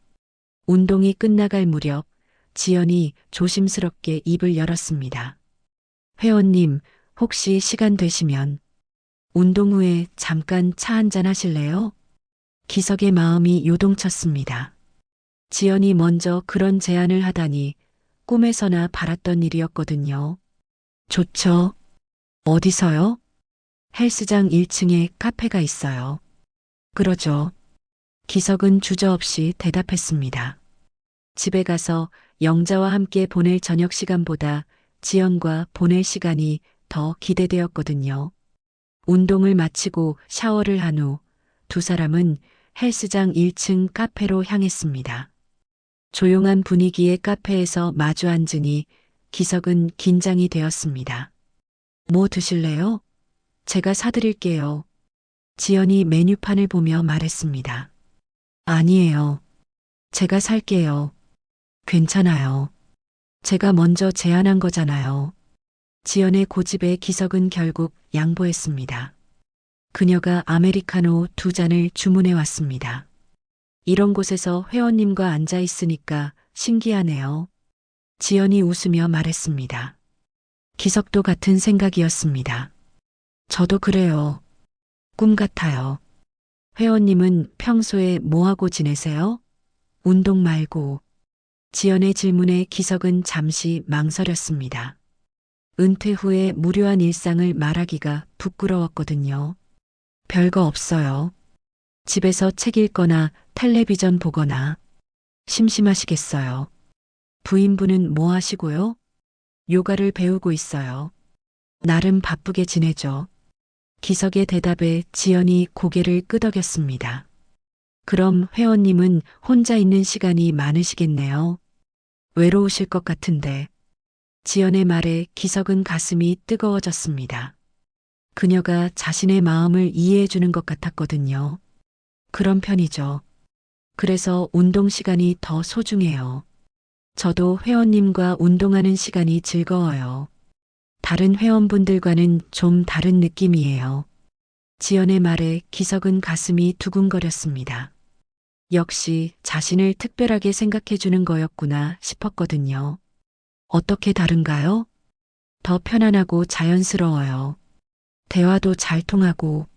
운동이 끝나갈 무렵 지연이 조심스럽게 입을 열었습니다. 회원님, 혹시 시간 되시면 운동 후에 잠깐 차 한잔 하실래요? 기석의 마음이 요동쳤습니다. 지연이 먼저 그런 제안을 하다니 꿈에서나 바랐던 일이었거든요. 좋죠. 어디서요? 헬스장 1층에 카페가 있어요. 그러죠. 기석은 주저없이 대답했습니다. 집에 가서 영자와 함께 보낼 저녁 시간보다 지연과 보낼 시간이 더 기대되었거든요. 운동을 마치고 샤워를 한 후 두 사람은 헬스장 1층 카페로 향했습니다. 조용한 분위기의 카페에서 마주 앉으니 기석은 긴장이 되었습니다. 뭐 드실래요? 제가 사드릴게요. 지연이 메뉴판을 보며 말했습니다. 아니에요. 제가 살게요. 괜찮아요. 제가 먼저 제안한 거잖아요. 지연의 고집에 기석은 결국 양보했습니다. 그녀가 아메리카노 2잔을 주문해 왔습니다. 이런 곳에서 회원님과 앉아 있으니까 신기하네요. 지연이 웃으며 말했습니다. 기석도 같은 생각이었습니다. 저도 그래요. 꿈 같아요. 회원님은 평소에 뭐하고 지내세요? 운동 말고. 지연의 질문에 기석은 잠시 망설였습니다. 은퇴 후에 무료한 일상을 말하기가 부끄러웠거든요. 별거 없어요. 집에서 책 읽거나 텔레비전 보거나. 심심하시겠어요. 부인분은 뭐 하시고요? 요가를 배우고 있어요. 나름 바쁘게 지내죠. 기석의 대답에 지연이 고개를 끄덕였습니다. 그럼 회원님은 혼자 있는 시간이 많으시겠네요. 외로우실 것 같은데. 지연의 말에 기석은 가슴이 뜨거워졌습니다. 그녀가 자신의 마음을 이해해 주는 것 같았거든요. 그런 편이죠. 그래서 운동 시간이 더 소중해요. 저도 회원님과 운동하는 시간이 즐거워요. 다른 회원분들과는 좀 다른 느낌이에요. 지연의 말에 기석은 가슴이 두근거렸습니다. 역시 자신을 특별하게 생각해 주는 거였구나 싶었거든요. 어떻게 다른가요? 더 편안하고 자연스러워요. 대화도 잘 통하고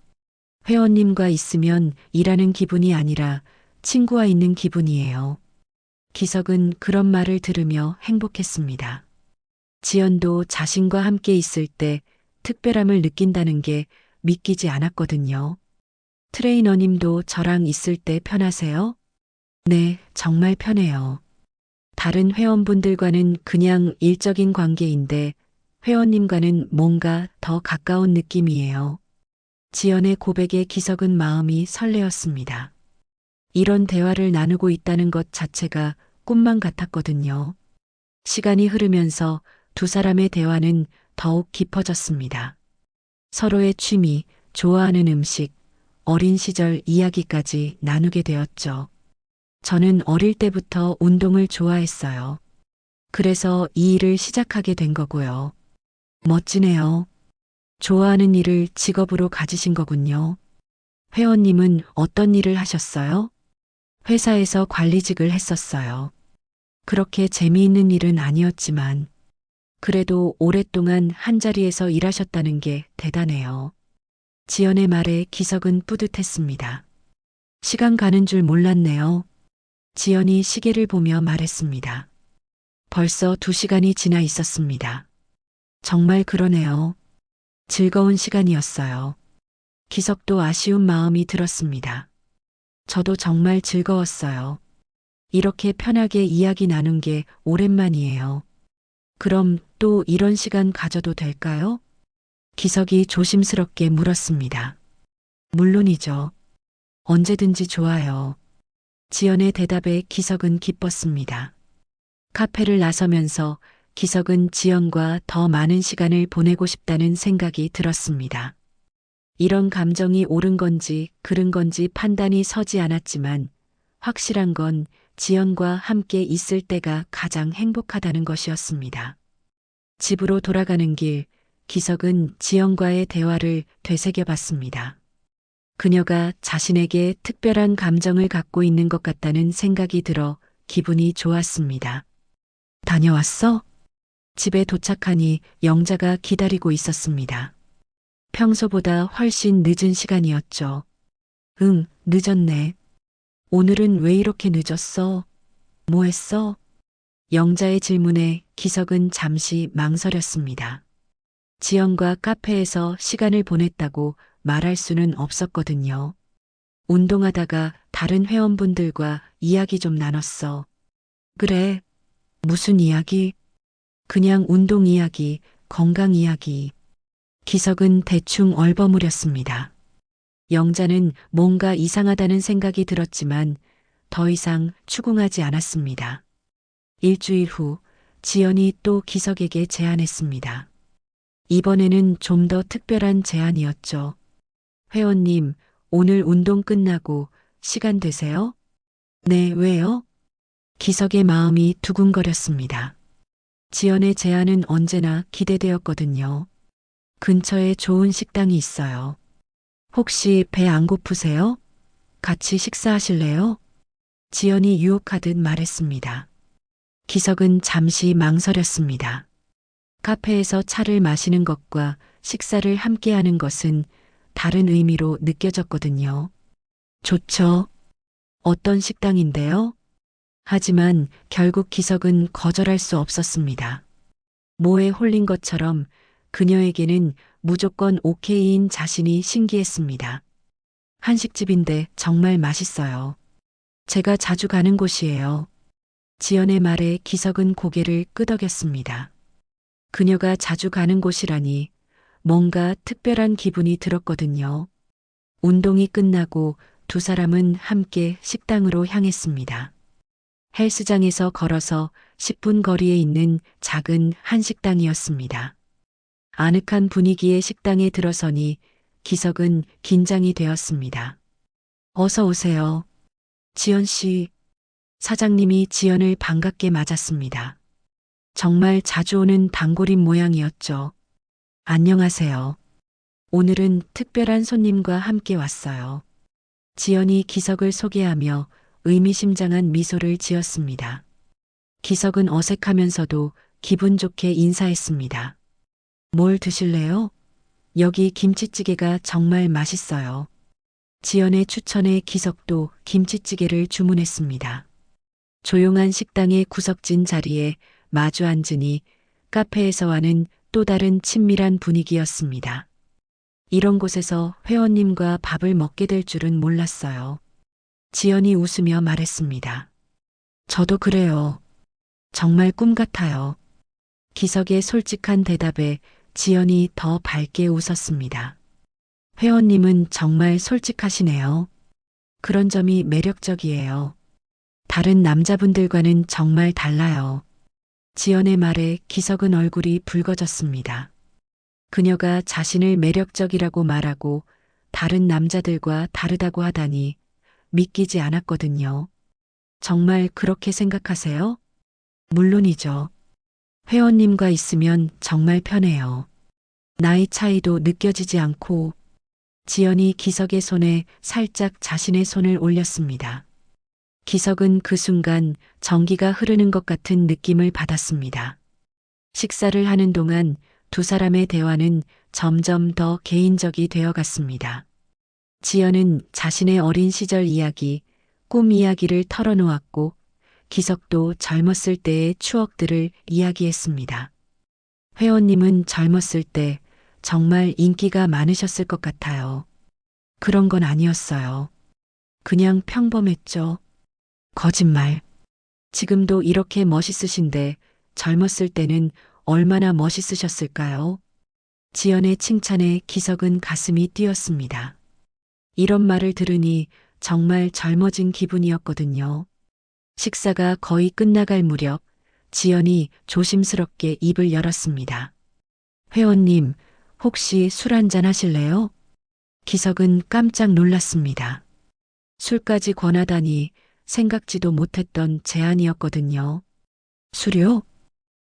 회원님과 있으면 일하는 기분이 아니라 친구와 있는 기분이에요. 기석은 그런 말을 들으며 행복했습니다. 지연도 자신과 함께 있을 때 특별함을 느낀다는 게 믿기지 않았거든요. 트레이너님도 저랑 있을 때 편하세요? 네, 정말 편해요. 다른 회원분들과는 그냥 일적인 관계인데 회원님과는 뭔가 더 가까운 느낌이에요. 지연의 고백에 기석은 마음이 설레었습니다. 이런 대화를 나누고 있다는 것 자체가 꿈만 같았거든요. 시간이 흐르면서 두 사람의 대화는 더욱 깊어졌습니다. 서로의 취미, 좋아하는 음식, 어린 시절 이야기까지 나누게 되었죠. 저는 어릴 때부터 운동을 좋아했어요. 그래서 이 일을 시작하게 된 거고요. 멋지네요. 좋아하는 일을 직업으로 가지신 거군요. 회원님은 어떤 일을 하셨어요? 회사에서 관리직을 했었어요. 그렇게 재미있는 일은 아니었지만, 그래도 오랫동안 한자리에서 일하셨다는 게 대단해요. 지연의 말에 기석은 뿌듯했습니다. 시간 가는 줄 몰랐네요. 지연이 시계를 보며 말했습니다. 벌써 2시간이 지나 있었습니다. 정말 그러네요. 즐거운 시간이었어요. 기석도 아쉬운 마음이 들었습니다. 저도 정말 즐거웠어요. 이렇게 편하게 이야기 나눈 게 오랜만이에요. 그럼 또 이런 시간 가져도 될까요? 기석이 조심스럽게 물었습니다. 물론이죠. 언제든지 좋아요. 지연의 대답에 기석은 기뻤습니다. 카페를 나서면서 기석은 지연과 더 많은 시간을 보내고 싶다는 생각이 들었습니다. 이런 감정이 옳은 건지 그른 건지 판단이 서지 않았지만 확실한 건 지연과 함께 있을 때가 가장 행복하다는 것이었습니다. 집으로 돌아가는 길, 기석은 지연과의 대화를 되새겨 봤습니다. 그녀가 자신에게 특별한 감정을 갖고 있는 것 같다는 생각이 들어 기분이 좋았습니다. 다녀왔어? 집에 도착하니 영자가 기다리고 있었습니다. 평소보다 훨씬 늦은 시간이었죠. 응, 늦었네. 오늘은 왜 이렇게 늦었어? 뭐 했어? 영자의 질문에 기석은 잠시 망설였습니다. 지연과 카페에서 시간을 보냈다고 말할 수는 없었거든요. 운동하다가 다른 회원분들과 이야기 좀 나눴어. 그래. 무슨 이야기? 그냥 운동 이야기, 건강 이야기. 기석은 대충 얼버무렸습니다. 영자는 뭔가 이상하다는 생각이 들었지만 더 이상 추궁하지 않았습니다. 일주일 후 지연이 또 기석에게 제안했습니다. 이번에는 좀 더 특별한 제안이었죠. 회원님, 오늘 운동 끝나고 시간 되세요? 네, 왜요? 기석의 마음이 두근거렸습니다. 지연의 제안은 언제나 기대되었거든요. 근처에 좋은 식당이 있어요. 혹시 배 안 고프세요? 같이 식사하실래요? 지연이 유혹하듯 말했습니다. 기석은 잠시 망설였습니다. 카페에서 차를 마시는 것과 식사를 함께 하는 것은 다른 의미로 느껴졌거든요. 좋죠. 어떤 식당인데요? 하지만 결국 기석은 거절할 수 없었습니다. 뭐에 홀린 것처럼 그녀에게는 무조건 오케이인 자신이 신기했습니다. 한식집인데 정말 맛있어요. 제가 자주 가는 곳이에요. 지연의 말에 기석은 고개를 끄덕였습니다. 그녀가 자주 가는 곳이라니 뭔가 특별한 기분이 들었거든요. 운동이 끝나고 두 사람은 함께 식당으로 향했습니다. 헬스장에서 걸어서 10분 거리에 있는 작은 한식당이었습니다. 아늑한 분위기의 식당에 들어서니 기석은 긴장이 되었습니다. 어서 오세요. 지연 씨. 사장님이 지연을 반갑게 맞았습니다. 정말 자주 오는 단골인 모양이었죠. 안녕하세요. 오늘은 특별한 손님과 함께 왔어요. 지연이 기석을 소개하며 의미심장한 미소를 지었습니다. 기석은 어색하면서도 기분 좋게 인사했습니다. 뭘 드실래요? 여기 김치찌개가 정말 맛있어요. 지연의 추천에 기석도 김치찌개를 주문했습니다. 조용한 식당의 구석진 자리에 마주 앉으니 카페에서와는 또 다른 친밀한 분위기였습니다. 이런 곳에서 회원님과 밥을 먹게 될 줄은 몰랐어요. 지연이 웃으며 말했습니다. 저도 그래요. 정말 꿈 같아요. 기석의 솔직한 대답에 지연이 더 밝게 웃었습니다. 회원님은 정말 솔직하시네요. 그런 점이 매력적이에요. 다른 남자분들과는 정말 달라요. 지연의 말에 기석은 얼굴이 붉어졌습니다. 그녀가 자신을 매력적이라고 말하고 다른 남자들과 다르다고 하다니 믿기지 않았거든요. 정말 그렇게 생각하세요? 물론이죠. 회원님과 있으면 정말 편해요. 나이 차이도 느껴지지 않고 지연이 기석의 손에 살짝 자신의 손을 올렸습니다. 기석은 그 순간 전기가 흐르는 것 같은 느낌을 받았습니다. 식사를 하는 동안 두 사람의 대화는 점점 더 개인적이 되어 갔습니다. 지연은 자신의 어린 시절 이야기, 꿈 이야기를 털어놓았고 기석도 젊었을 때의 추억들을 이야기했습니다. 회원님은 젊었을 때 정말 인기가 많으셨을 것 같아요. 그런 건 아니었어요. 그냥 평범했죠. 거짓말. 지금도 이렇게 멋있으신데 젊었을 때는 얼마나 멋있으셨을까요? 지연의 칭찬에 기석은 가슴이 뛰었습니다. 이런 말을 들으니 정말 젊어진 기분이었거든요. 식사가 거의 끝나갈 무렵 지연이 조심스럽게 입을 열었습니다. 회원님, 혹시 술 한잔 하실래요? 기석은 깜짝 놀랐습니다. 술까지 권하다니 생각지도 못했던 제안이었거든요. 술이요?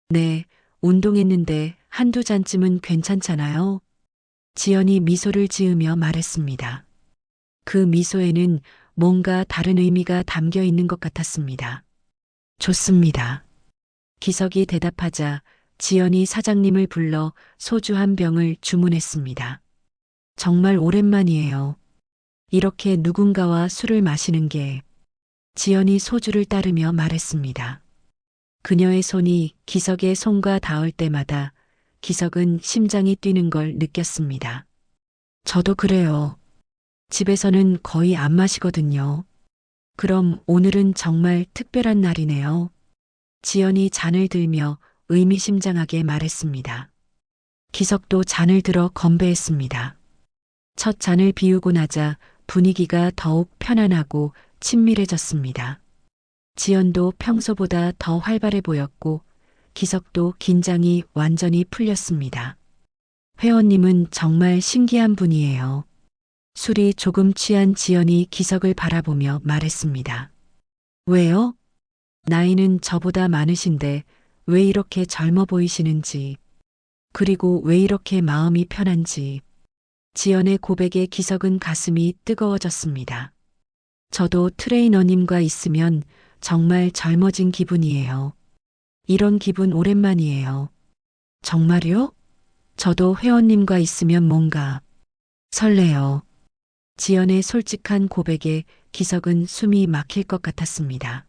네, 운동했는데 한두 잔쯤은 괜찮잖아요. 지연이 미소를 지으며 말했습니다. 그 미소에는 뭔가 다른 의미가 담겨 있는 것 같았습니다. 좋습니다. 기석이 대답하자 지연이 사장님을 불러 소주 한 병을 주문했습니다. 정말 오랜만이에요. 이렇게 누군가와 술을 마시는 게. 지연이 소주를 따르며 말했습니다. 그녀의 손이 기석의 손과 닿을 때마다 기석은 심장이 뛰는 걸 느꼈습니다. 저도 그래요. 집에서는 거의 안 마시거든요. 그럼 오늘은 정말 특별한 날이네요. 지연이 잔을 들며 의미심장하게 말했습니다. 기석도 잔을 들어 건배했습니다. 첫 잔을 비우고 나자 분위기가 더욱 편안하고 친밀해졌습니다. 지연도 평소보다 더 활발해 보였고 기석도 긴장이 완전히 풀렸습니다. 회원님은 정말 신기한 분이에요. 술이 조금 취한 지연이 기석을 바라보며 말했습니다. 왜요? 나이는 저보다 많으신데 왜 이렇게 젊어 보이시는지, 그리고 왜 이렇게 마음이 편한지. 지연의 고백에 기석은 가슴이 뜨거워졌습니다. 저도 트레이너님과 있으면 정말 젊어진 기분이에요. 이런 기분 오랜만이에요. 정말요? 저도 회원님과 있으면 뭔가 설레요. 지연의 솔직한 고백에 기석은 숨이 막힐 것 같았습니다.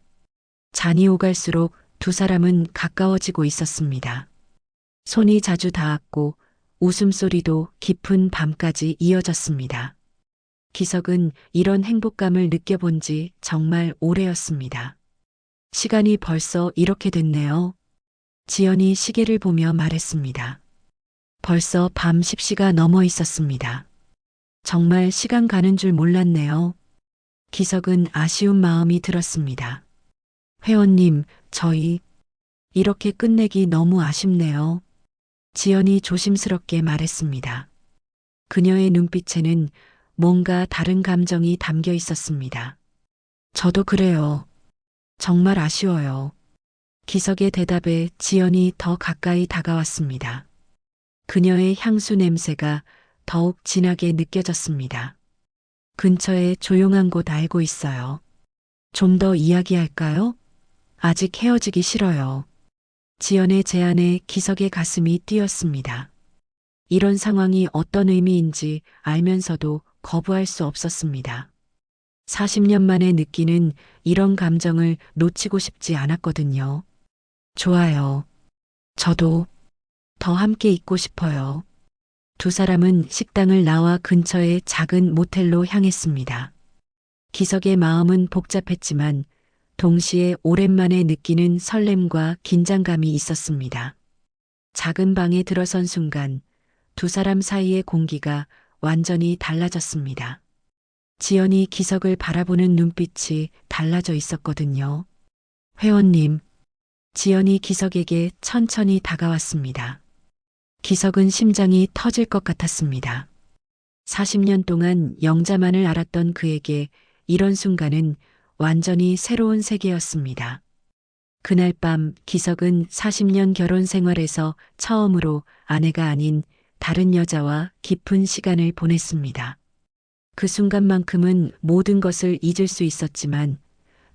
잔이 오갈수록 두 사람은 가까워지고 있었습니다. 손이 자주 닿았고 웃음소리도 깊은 밤까지 이어졌습니다. 기석은 이런 행복감을 느껴본 지 정말 오래였습니다. 시간이 벌써 이렇게 됐네요. 지연이 시계를 보며 말했습니다. 벌써 밤 10시가 넘어 있었습니다. 정말 시간 가는 줄 몰랐네요. 기석은 아쉬운 마음이 들었습니다. 회원님, 저희 이렇게 끝내기 너무 아쉽네요. 지연이 조심스럽게 말했습니다. 그녀의 눈빛에는 뭔가 다른 감정이 담겨 있었습니다. 저도 그래요. 정말 아쉬워요. 기석의 대답에 지연이 더 가까이 다가왔습니다. 그녀의 향수 냄새가 더욱 진하게 느껴졌습니다. 근처에 조용한 곳 알고 있어요. 좀 더 이야기할까요? 아직 헤어지기 싫어요. 지연의 제안에 기석의 가슴이 뛰었습니다. 이런 상황이 어떤 의미인지 알면서도 거부할 수 없었습니다. 40년 만에 느끼는 이런 감정을 놓치고 싶지 않았거든요. 좋아요. 저도 더 함께 있고 싶어요. 두 사람은 식당을 나와 근처의 작은 모텔로 향했습니다. 기석의 마음은 복잡했지만 동시에 오랜만에 느끼는 설렘과 긴장감이 있었습니다. 작은 방에 들어선 순간 두 사람 사이의 공기가 완전히 달라졌습니다. 지연이 기석을 바라보는 눈빛이 달라져 있었거든요. 회원님, 지연이 기석에게 천천히 다가왔습니다. 기석은 심장이 터질 것 같았습니다. 40년 동안 영자만을 알았던 그에게 이런 순간은 완전히 새로운 세계였습니다. 그날 밤 기석은 40년 결혼 생활에서 처음으로 아내가 아닌 다른 여자와 깊은 시간을 보냈습니다. 그 순간만큼은 모든 것을 잊을 수 있었지만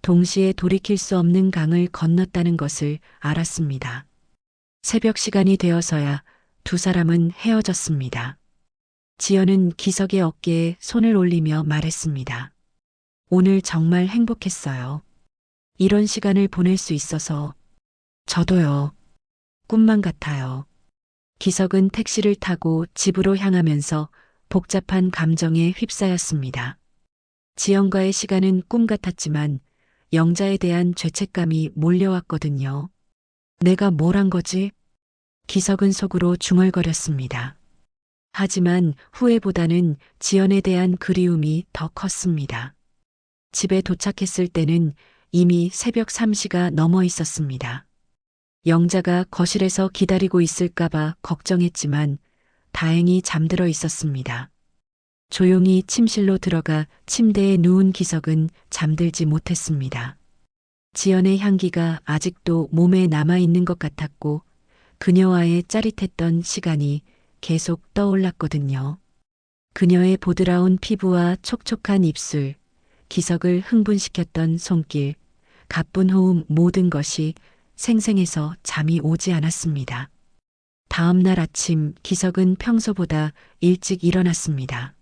동시에 돌이킬 수 없는 강을 건넜다는 것을 알았습니다. 새벽 시간이 되어서야 두 사람은 헤어졌습니다. 지연은 기석의 어깨에 손을 올리며 말했습니다. 오늘 정말 행복했어요. 이런 시간을 보낼 수 있어서. 저도요. 꿈만 같아요. 기석은 택시를 타고 집으로 향하면서 복잡한 감정에 휩싸였습니다. 지연과의 시간은 꿈 같았지만 영자에 대한 죄책감이 몰려왔거든요. 내가 뭘 한 거지? 기석은 속으로 중얼거렸습니다. 하지만 후회보다는 지연에 대한 그리움이 더 컸습니다. 집에 도착했을 때는 이미 새벽 3시가 넘어 있었습니다. 영자가 거실에서 기다리고 있을까봐 걱정했지만 다행히 잠들어 있었습니다. 조용히 침실로 들어가 침대에 누운 기석은 잠들지 못했습니다. 지연의 향기가 아직도 몸에 남아있는 것 같았고 그녀와의 짜릿했던 시간이 계속 떠올랐거든요. 그녀의 보드라운 피부와 촉촉한 입술, 기석을 흥분시켰던 손길, 가쁜 호흡 모든 것이 생생해서 잠이 오지 않았습니다. 다음 날 아침 기석은 평소보다 일찍 일어났습니다.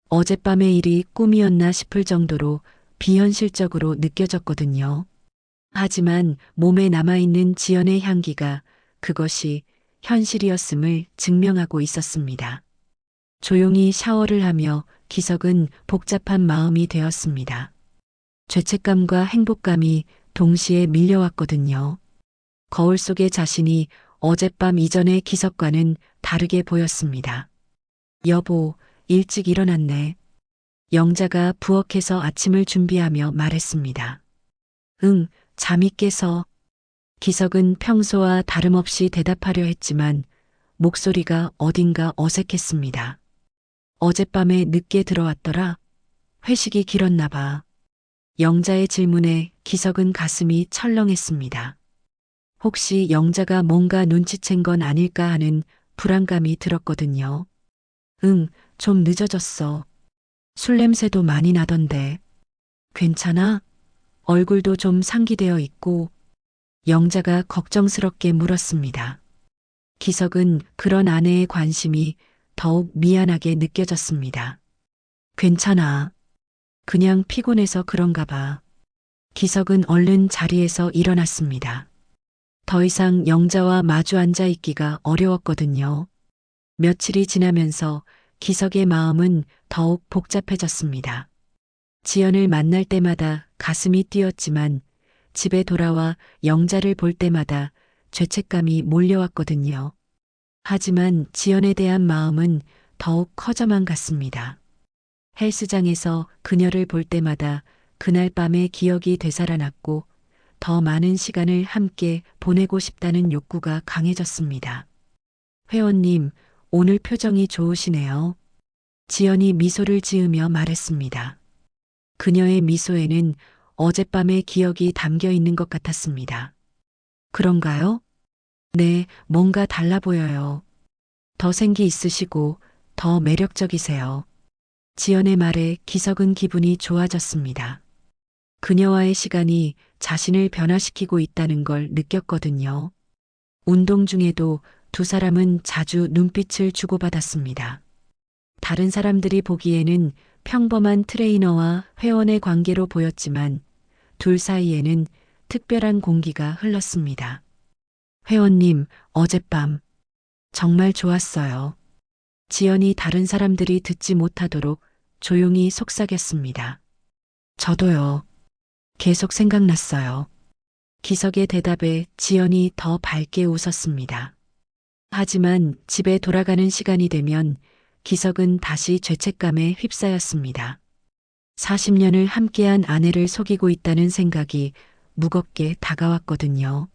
어젯밤의 일이 꿈이었나 싶을 정도로 비현실적으로 느껴졌거든요. 하지만 몸에 남아있는 지연의 향기가 그것이 현실이었음을 증명하고 있었습니다. 조용히 샤워를 하며 기석은 복잡한 마음이 되었습니다. 죄책감과 행복감이 동시에 밀려왔거든요. 거울 속의 자신이 어젯밤 이전의 기석과는 다르게 보였습니다. 여보, 일찍 일어났네. 영자가 부엌에서 아침을 준비하며 말했습니다. 응, 잠이 깨서. 기석은 평소와 다름없이 대답하려 했지만 목소리가 어딘가 어색했습니다. 어젯밤에 늦게 들어왔더라. 회식이 길었나 봐. 영자의 질문에 기석은 가슴이 철렁했습니다. 혹시 영자가 뭔가 눈치챈 건 아닐까 하는 불안감이 들었거든요. 응, 좀 늦어졌어. 술 냄새도 많이 나던데. 괜찮아? 얼굴도 좀 상기되어 있고. 영자가 걱정스럽게 물었습니다. 기석은 그런 아내의 관심이 더욱 미안하게 느껴졌습니다. 괜찮아. 그냥 피곤해서 그런가 봐. 기석은 얼른 자리에서 일어났습니다. 더 이상 영자와 마주 앉아 있기가 어려웠거든요. 며칠이 지나면서 기석의 마음은 더욱 복잡해졌습니다. 지연을 만날 때마다 가슴이 뛰었지만 집에 돌아와 영자를 볼 때마다 죄책감이 몰려왔거든요. 하지만 지연에 대한 마음은 더욱 커져만 갔습니다. 헬스장에서 그녀를 볼 때마다 그날 밤의 기억이 되살아났고 더 많은 시간을 함께 보내고 싶다는 욕구가 강해졌습니다. 회원님, 오늘 표정이 좋으시네요. 지연이 미소를 지으며 말했습니다. 그녀의 미소에는 어젯밤의 기억이 담겨 있는 것 같았습니다. 그런가요? 네, 뭔가 달라 보여요. 더 생기 있으시고 더 매력적이세요. 지연의 말에 기석은 기분이 좋아졌습니다. 그녀와의 시간이 자신을 변화시키고 있다는 걸 느꼈거든요. 운동 중에도 두 사람은 자주 눈빛을 주고받았습니다. 다른 사람들이 보기에는 평범한 트레이너와 회원의 관계로 보였지만 둘 사이에는 특별한 공기가 흘렀습니다. 회원님, 어젯밤 정말 좋았어요. 지연이 다른 사람들이 듣지 못하도록 조용히 속삭였습니다. 저도요. 계속 생각났어요. 기석의 대답에 지연이 더 밝게 웃었습니다. 하지만 집에 돌아가는 시간이 되면 기석은 다시 죄책감에 휩싸였습니다. 40년을 함께한 아내를 속이고 있다는 생각이 무겁게 다가왔거든요.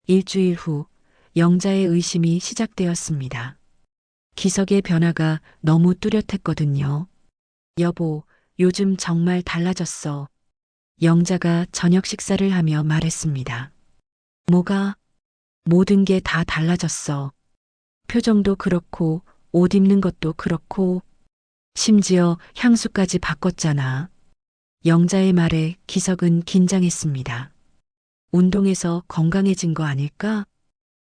일주일 후 영자의 의심이 시작되었습니다. 기석의 변화가 너무 뚜렷했거든요. 여보, 요즘 정말 달라졌어. 영자가 저녁 식사를 하며 말했습니다. 뭐가? 모든 게 다 달라졌어. 표정도 그렇고 옷 입는 것도 그렇고 심지어 향수까지 바꿨잖아. 영자의 말에 기석은 긴장했습니다. 운동해서 건강해진 거 아닐까?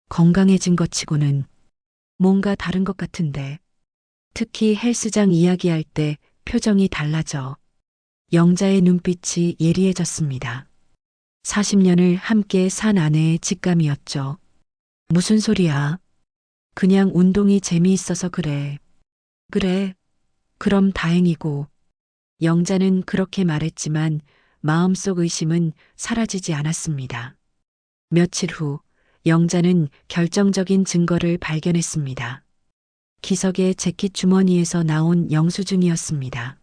건강해진 것 치고는 뭔가 다른 것 같은데. 특히 헬스장 이야기할 때 표정이 달라져. 영자의 눈빛이 예리해졌습니다. 40년을 함께 산 아내의 직감이었죠. 무슨 소리야? 그냥 운동이 재미있어서 그래. 그래. 그럼 다행이고. 영자는 그렇게 말했지만 마음속 의심은 사라지지 않았습니다. 며칠 후 영자는 결정적인 증거를 발견했습니다. 기석의 재킷 주머니에서 나온 영수증이었습니다.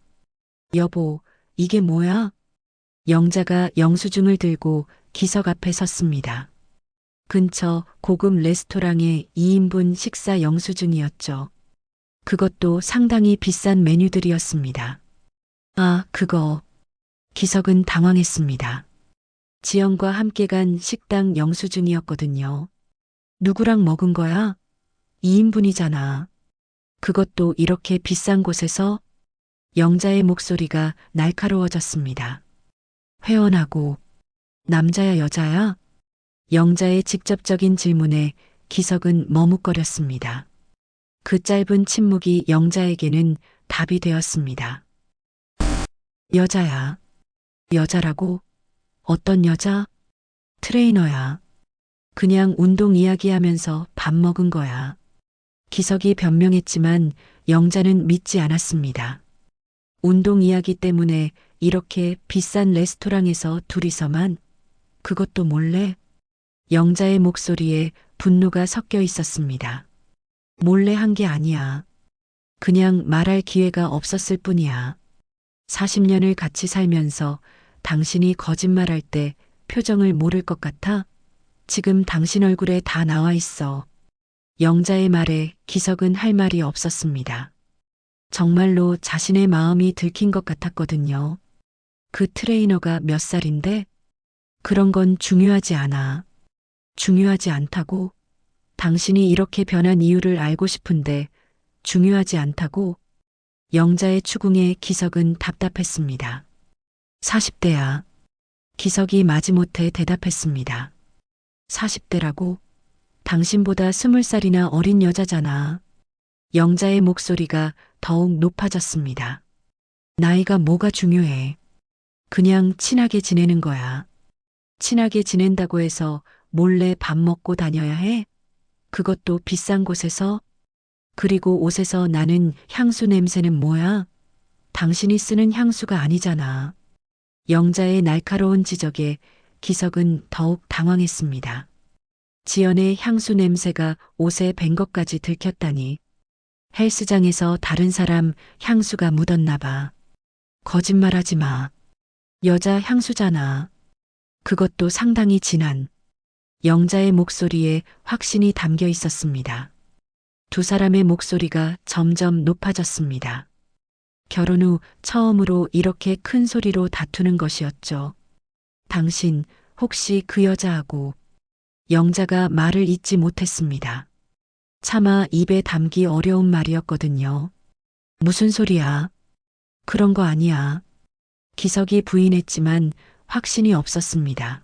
여보, 이게 뭐야? 영자가 영수증을 들고 기석 앞에 섰습니다. 근처 고급 레스토랑의 2인분 식사 영수증이었죠. 그것도 상당히 비싼 메뉴들이었습니다. 아, 그거. 기석은 당황했습니다. 지영과 함께 간 식당 영수증이었거든요. 누구랑 먹은 거야? 2인분이잖아. 그것도 이렇게 비싼 곳에서? 영자의 목소리가 날카로워졌습니다. 회원하고 남자야 여자야? 영자의 직접적인 질문에 기석은 머뭇거렸습니다. 그 짧은 침묵이 영자에게는 답이 되었습니다. 여자야. 여자라고? 어떤 여자? 트레이너야. 그냥 운동 이야기하면서 밥 먹은 거야. 기석이 변명했지만 영자는 믿지 않았습니다. 운동 이야기 때문에 이렇게 비싼 레스토랑에서 둘이서만? 그것도 몰래? 영자의 목소리에 분노가 섞여 있었습니다. 몰래 한 게 아니야. 그냥 말할 기회가 없었을 뿐이야. 40년을 같이 살면서 당신이 거짓말할 때 표정을 모를 것 같아? 지금 당신 얼굴에 다 나와 있어. 영자의 말에 기석은 할 말이 없었습니다. 정말로 자신의 마음이 들킨 것 같았거든요. 그 트레이너가 몇 살인데? 그런 건 중요하지 않아. 중요하지 않다고? 당신이 이렇게 변한 이유를 알고 싶은데 중요하지 않다고? 영자의 추궁에 기석은 답답했습니다. 40대야. 기석이 마지못해 대답했습니다. 40대라고? 당신보다 20살이나 어린 여자잖아. 영자의 목소리가 더욱 높아졌습니다. 나이가 뭐가 중요해. 그냥 친하게 지내는 거야. 친하게 지낸다고 해서 몰래 밥 먹고 다녀야 해? 그것도 비싼 곳에서? 그리고 옷에서 나는 향수 냄새는 뭐야? 당신이 쓰는 향수가 아니잖아. 영자의 날카로운 지적에 기석은 더욱 당황했습니다. 지연의 향수 냄새가 옷에 밴 것까지 들켰다니. 헬스장에서 다른 사람 향수가 묻었나 봐. 거짓말하지 마. 여자 향수잖아. 그것도 상당히 진한. 영자의 목소리에 확신이 담겨 있었습니다. 두 사람의 목소리가 점점 높아졌습니다. 결혼 후 처음으로 이렇게 큰 소리로 다투는 것이었죠. 당신 혹시 그 여자하고? 영자가 말을 잇지 못했습니다. 차마 입에 담기 어려운 말이었거든요. 무슨 소리야? 그런 거 아니야. 기석이 부인했지만 확신이 없었습니다.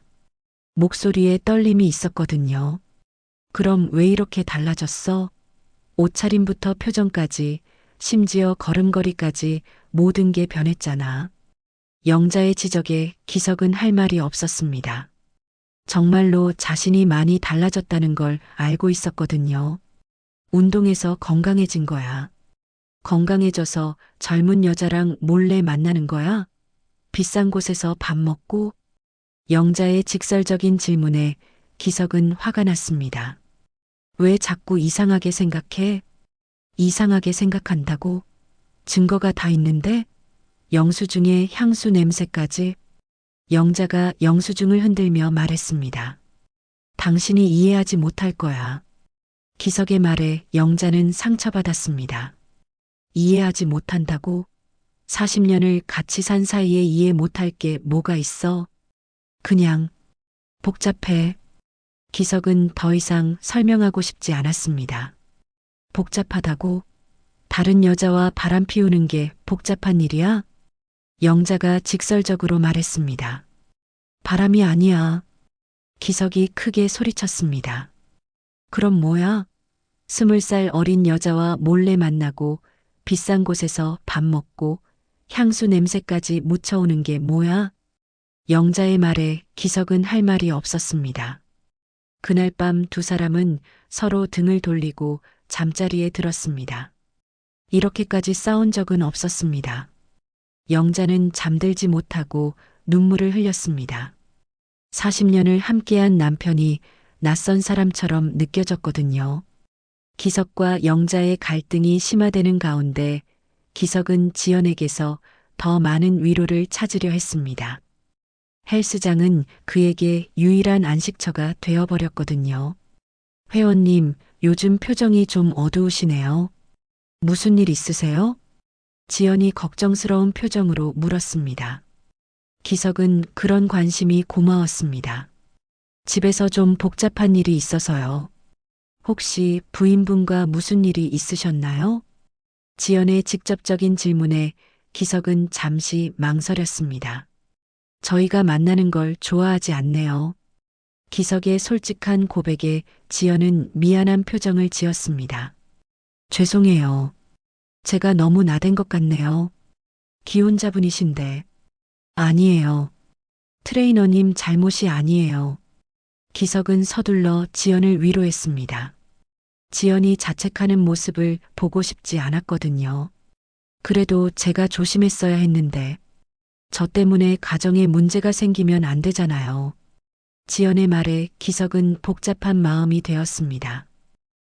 목소리에 떨림이 있었거든요. 그럼 왜 이렇게 달라졌어? 옷차림부터 표정까지, 심지어 걸음걸이까지 모든 게 변했잖아. 영자의 지적에 기석은 할 말이 없었습니다. 정말로 자신이 많이 달라졌다는 걸 알고 있었거든요. 운동해서 건강해진 거야. 건강해져서 젊은 여자랑 몰래 만나는 거야? 비싼 곳에서 밥 먹고? 영자의 직설적인 질문에 기석은 화가 났습니다. 왜 자꾸 이상하게 생각해? 이상하게 생각한다고? 증거가 다 있는데? 영수증에 향수 냄새까지? 영자가 영수증을 흔들며 말했습니다. 당신이 이해하지 못할 거야. 기석의 말에 영자는 상처받았습니다. 이해하지 못한다고? 40년을 같이 산 사이에 이해 못할 게 뭐가 있어? 그냥 복잡해. 기석은 더 이상 설명하고 싶지 않았습니다. 복잡하다고? 다른 여자와 바람 피우는 게 복잡한 일이야? 영자가 직설적으로 말했습니다. 바람이 아니야. 기석이 크게 소리쳤습니다. 그럼 뭐야? 20살 어린 여자와 몰래 만나고 비싼 곳에서 밥 먹고 향수 냄새까지 묻혀오는 게 뭐야? 영자의 말에 기석은 할 말이 없었습니다. 그날 밤 두 사람은 서로 등을 돌리고 잠자리에 들었습니다. 이렇게까지 싸운 적은 없었습니다. 영자는 잠들지 못하고 눈물을 흘렸습니다. 40년을 함께한 남편이 낯선 사람처럼 느껴졌거든요. 기석과 영자의 갈등이 심화되는 가운데 기석은 지연에게서 더 많은 위로를 찾으려 했습니다. 헬스장은 그에게 유일한 안식처가 되어버렸거든요. 회원님, 요즘 표정이 좀 어두우시네요. 무슨 일 있으세요? 지연이 걱정스러운 표정으로 물었습니다. 기석은 그런 관심이 고마웠습니다. 집에서 좀 복잡한 일이 있어서요. 혹시 부인분과 무슨 일이 있으셨나요? 지연의 직접적인 질문에 기석은 잠시 망설였습니다. 저희가 만나는 걸 좋아하지 않네요. 기석의 솔직한 고백에 지연은 미안한 표정을 지었습니다. 죄송해요. 제가 너무 나댄 것 같네요. 기혼자분이신데. 아니에요. 트레이너님 잘못이 아니에요. 기석은 서둘러 지연을 위로했습니다. 지연이 자책하는 모습을 보고 싶지 않았거든요. 그래도 제가 조심했어야 했는데, 저 때문에 가정에 문제가 생기면 안 되잖아요. 지연의 말에 기석은 복잡한 마음이 되었습니다.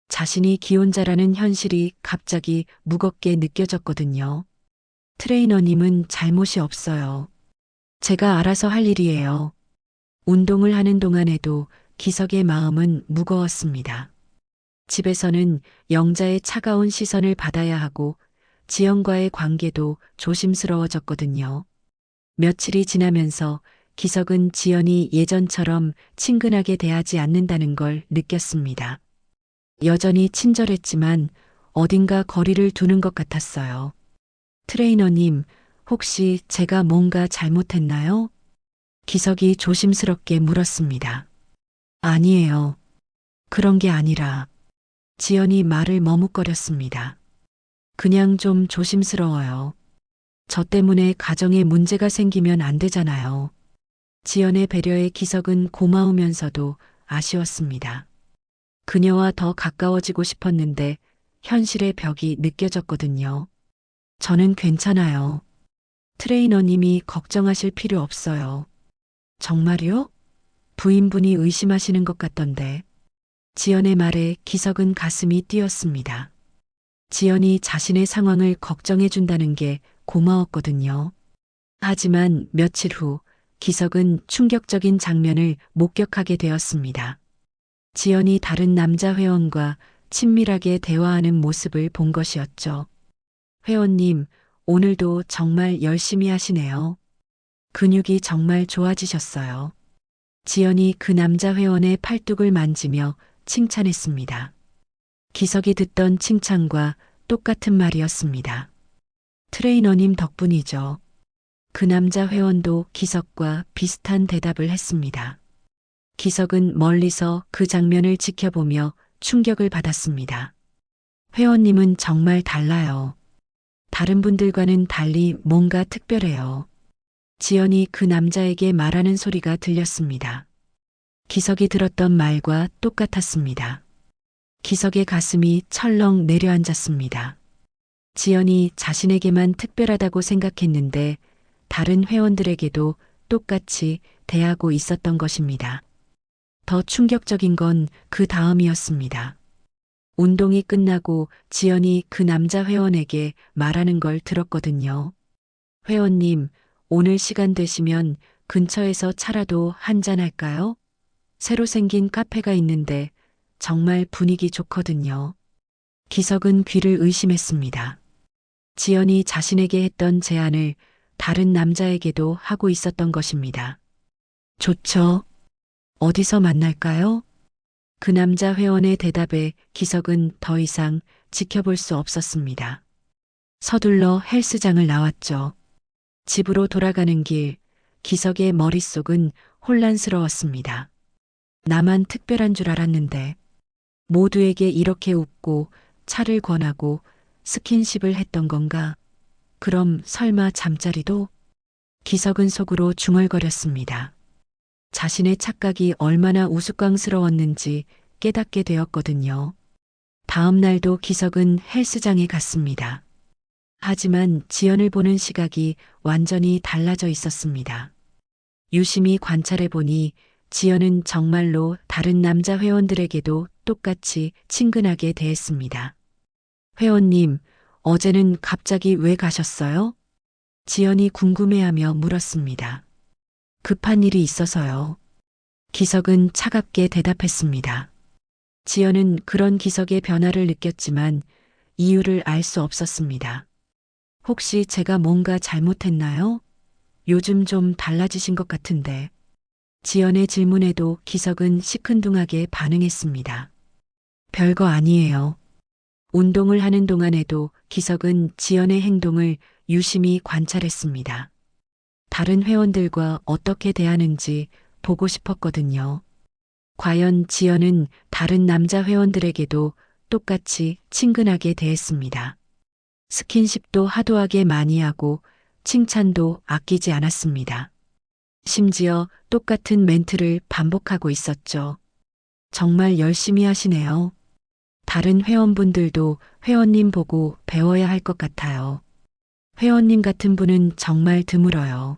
자신이 기혼자라는 현실이 갑자기 무겁게 느껴졌거든요. 트레이너님은 잘못이 없어요. 제가 알아서 할 일이에요. 운동을 하는 동안에도 기석의 마음은 무거웠습니다. 집에서는 영자의 차가운 시선을 받아야 하고 지연과의 관계도 조심스러워졌거든요. 며칠이 지나면서 기석은 지연이 예전처럼 친근하게 대하지 않는다는 걸 느꼈습니다. 여전히 친절했지만 어딘가 거리를 두는 것 같았어요. 트레이너님, 혹시 제가 뭔가 잘못했나요? 기석이 조심스럽게 물었습니다. 아니에요. 그런 게 아니라 지연이 말을 머뭇거렸습니다. 그냥 좀 조심스러워요. 저 때문에 가정에 문제가 생기면 안 되잖아요. 지연의 배려에 기석은 고마우면서도 아쉬웠습니다. 그녀와 더 가까워지고 싶었는데 현실의 벽이 느껴졌거든요. 저는 괜찮아요. 트레이너님이 걱정하실 필요 없어요. 정말요? 부인분이 의심하시는 것 같던데. 지연의 말에 기석은 가슴이 뛰었습니다. 지연이 자신의 상황을 걱정해 준다는 게 고마웠거든요. 하지만 며칠 후 기석은 충격적인 장면을 목격하게 되었습니다. 지연이 다른 남자 회원과 친밀하게 대화하는 모습을 본 것이었죠. 회원님, 오늘도 정말 열심히 하시네요. 근육이 정말 좋아지셨어요. 지연이 그 남자 회원의 팔뚝을 만지며 칭찬했습니다. 기석이 듣던 칭찬과 똑같은 말이었습니다. 트레이너님 덕분이죠. 그 남자 회원도 기석과 비슷한 대답을 했습니다. 기석은 멀리서 그 장면을 지켜보며 충격을 받았습니다. 회원님은 정말 달라요. 다른 분들과는 달리 뭔가 특별해요. 지연이 그 남자에게 말하는 소리가 들렸습니다. 기석이 들었던 말과 똑같았습니다. 기석의 가슴이 철렁 내려앉았습니다. 지연이 자신에게만 특별하다고 생각했는데 다른 회원들에게도 똑같이 대하고 있었던 것입니다. 더 충격적인 건 그 다음이었습니다. 운동이 끝나고 지연이 그 남자 회원에게 말하는 걸 들었거든요. 회원님, 오늘 시간 되시면 근처에서 차라도 한잔 할까요? 새로 생긴 카페가 있는데 정말 분위기 좋거든요. 기석은 귀를 의심했습니다. 지연이 자신에게 했던 제안을 다른 남자에게도 하고 있었던 것입니다. 좋죠. 어디서 만날까요? 그 남자 회원의 대답에 기석은 더 이상 지켜볼 수 없었습니다. 서둘러 헬스장을 나왔죠. 집으로 돌아가는 길, 기석의 머릿속은 혼란스러웠습니다. 나만 특별한 줄 알았는데 모두에게 이렇게 웃고 차를 권하고 스킨십을 했던 건가? 그럼 설마 잠자리도? 기석은 속으로 중얼거렸습니다. 자신의 착각이 얼마나 우스꽝스러웠는지 깨닫게 되었거든요. 다음 날도 기석은 헬스장에 갔습니다. 하지만 지연을 보는 시각이 완전히 달라져 있었습니다. 유심히 관찰해 보니 지연은 정말로 다른 남자 회원들에게도 똑같이 친근하게 대했습니다. 회원님, 어제는 갑자기 왜 가셨어요? 지연이 궁금해하며 물었습니다. 급한 일이 있어서요. 기석은 차갑게 대답했습니다. 지연은 그런 기석의 변화를 느꼈지만 이유를 알 수 없었습니다. 혹시 제가 뭔가 잘못했나요? 요즘 좀 달라지신 것 같은데. 지연의 질문에도 기석은 시큰둥하게 반응했습니다. 별거 아니에요. 운동을 하는 동안에도 기석은 지연의 행동을 유심히 관찰했습니다. 다른 회원들과 어떻게 대하는지 보고 싶었거든요. 과연 지연은 다른 남자 회원들에게도 똑같이 친근하게 대했습니다. 스킨십도 하도하게 많이 하고 칭찬도 아끼지 않았습니다. 심지어 똑같은 멘트를 반복하고 있었죠. 정말 열심히 하시네요. 다른 회원분들도 회원님 보고 배워야 할 것 같아요. 회원님 같은 분은 정말 드물어요.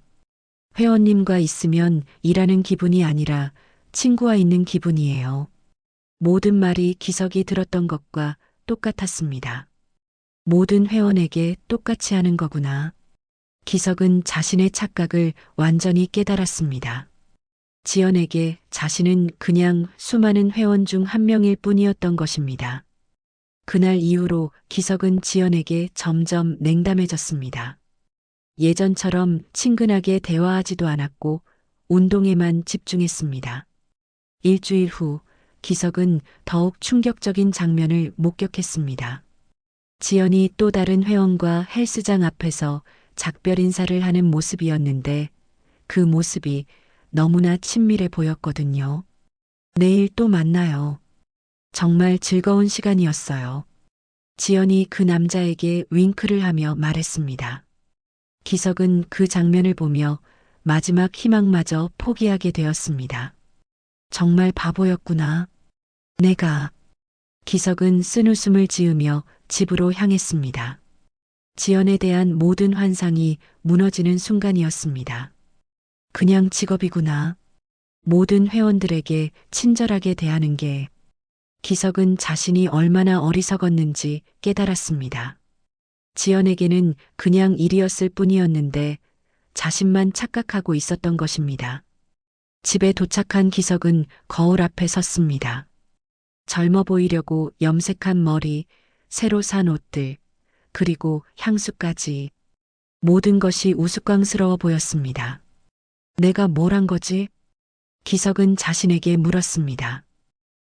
회원님과 있으면 일하는 기분이 아니라 친구와 있는 기분이에요. 모든 말이 기석이 들었던 것과 똑같았습니다. 모든 회원에게 똑같이 하는 거구나. 기석은 자신의 착각을 완전히 깨달았습니다. 지연에게 자신은 그냥 수많은 회원 중 한 명일 뿐이었던 것입니다. 그날 이후로 기석은 지연에게 점점 냉담해졌습니다. 예전처럼 친근하게 대화하지도 않았고 운동에만 집중했습니다. 일주일 후 기석은 더욱 충격적인 장면을 목격했습니다. 지연이 또 다른 회원과 헬스장 앞에서 작별 인사를 하는 모습이었는데 그 모습이 너무나 친밀해 보였거든요. 내일 또 만나요. 정말 즐거운 시간이었어요. 지연이 그 남자에게 윙크를 하며 말했습니다. 기석은 그 장면을 보며 마지막 희망마저 포기하게 되었습니다. 정말 바보였구나. 내가. 기석은 쓴웃음을 지으며 집으로 향했습니다. 지연에 대한 모든 환상이 무너지는 순간이었습니다. 그냥 직업이구나. 모든 회원들에게 친절하게 대하는 게. 기석은 자신이 얼마나 어리석었는지 깨달았습니다. 지연에게는 그냥 일이었을 뿐이었는데 자신만 착각하고 있었던 것입니다. 집에 도착한 기석은 거울 앞에 섰습니다. 젊어 보이려고 염색한 머리, 새로 산 옷들, 그리고 향수까지 모든 것이 우스꽝스러워 보였습니다. 내가 뭘 한 거지? 기석은 자신에게 물었습니다.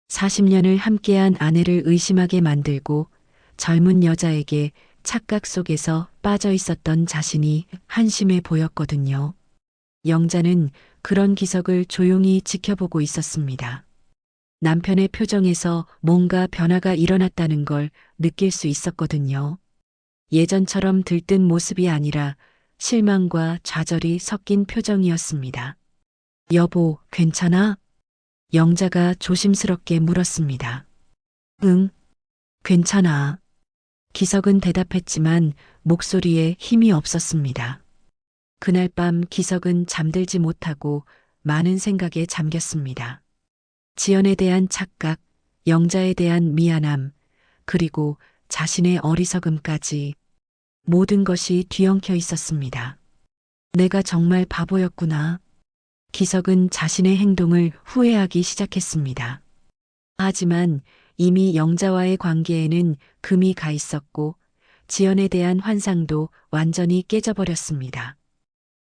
40년을 함께한 아내를 의심하게 만들고 젊은 여자에게 착각 속에서 빠져 있었던 자신이 한심해 보였거든요. 영자는 그런 기석을 조용히 지켜보고 있었습니다. 남편의 표정에서 뭔가 변화가 일어났다는 걸 느낄 수 있었거든요. 예전처럼 들뜬 모습이 아니라 실망과 좌절이 섞인 표정이었습니다. 여보, 괜찮아? 영자가 조심스럽게 물었습니다. 응, 괜찮아. 기석은 대답했지만 목소리에 힘이 없었습니다. 그날 밤 기석은 잠들지 못하고 많은 생각에 잠겼습니다. 지연에 대한 착각, 영자에 대한 미안함, 그리고 자신의 어리석음까지 모든 것이 뒤엉켜 있었습니다. 내가 정말 바보였구나. 기석은 자신의 행동을 후회하기 시작했습니다. 하지만 이미 영자와의 관계에는 금이 가 있었고 지연에 대한 환상도 완전히 깨져버렸습니다.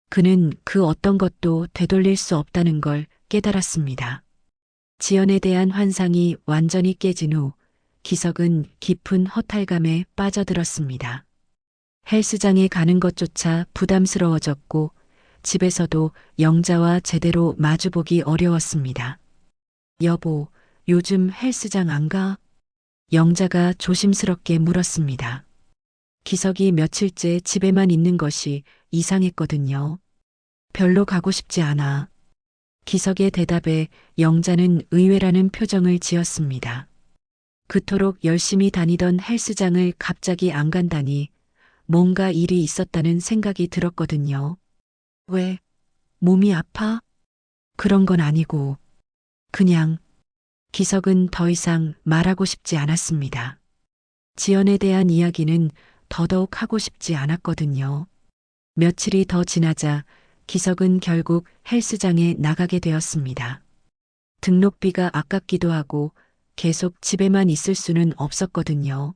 그는 그 어떤 것도 되돌릴 수 없다는 걸 깨달았습니다. 지연에 대한 환상이 완전히 깨진 후 기석은 깊은 허탈감에 빠져들었습니다. 헬스장에 가는 것조차 부담스러워졌고 집에서도 영자와 제대로 마주보기 어려웠습니다. 여보, 요즘 헬스장 안 가? 영자가 조심스럽게 물었습니다. 기석이 며칠째 집에만 있는 것이 이상했거든요. 별로 가고 싶지 않아. 기석의 대답에 영자는 의외라는 표정을 지었습니다. 그토록 열심히 다니던 헬스장을 갑자기 안 간다니 뭔가 일이 있었다는 생각이 들었거든요. 왜? 몸이 아파? 그런 건 아니고 그냥 기석은 더 이상 말하고 싶지 않았습니다. 지연에 대한 이야기는 더더욱 하고 싶지 않았거든요. 며칠이 더 지나자 기석은 결국 헬스장에 나가게 되었습니다. 등록비가 아깝기도 하고 계속 집에만 있을 수는 없었거든요.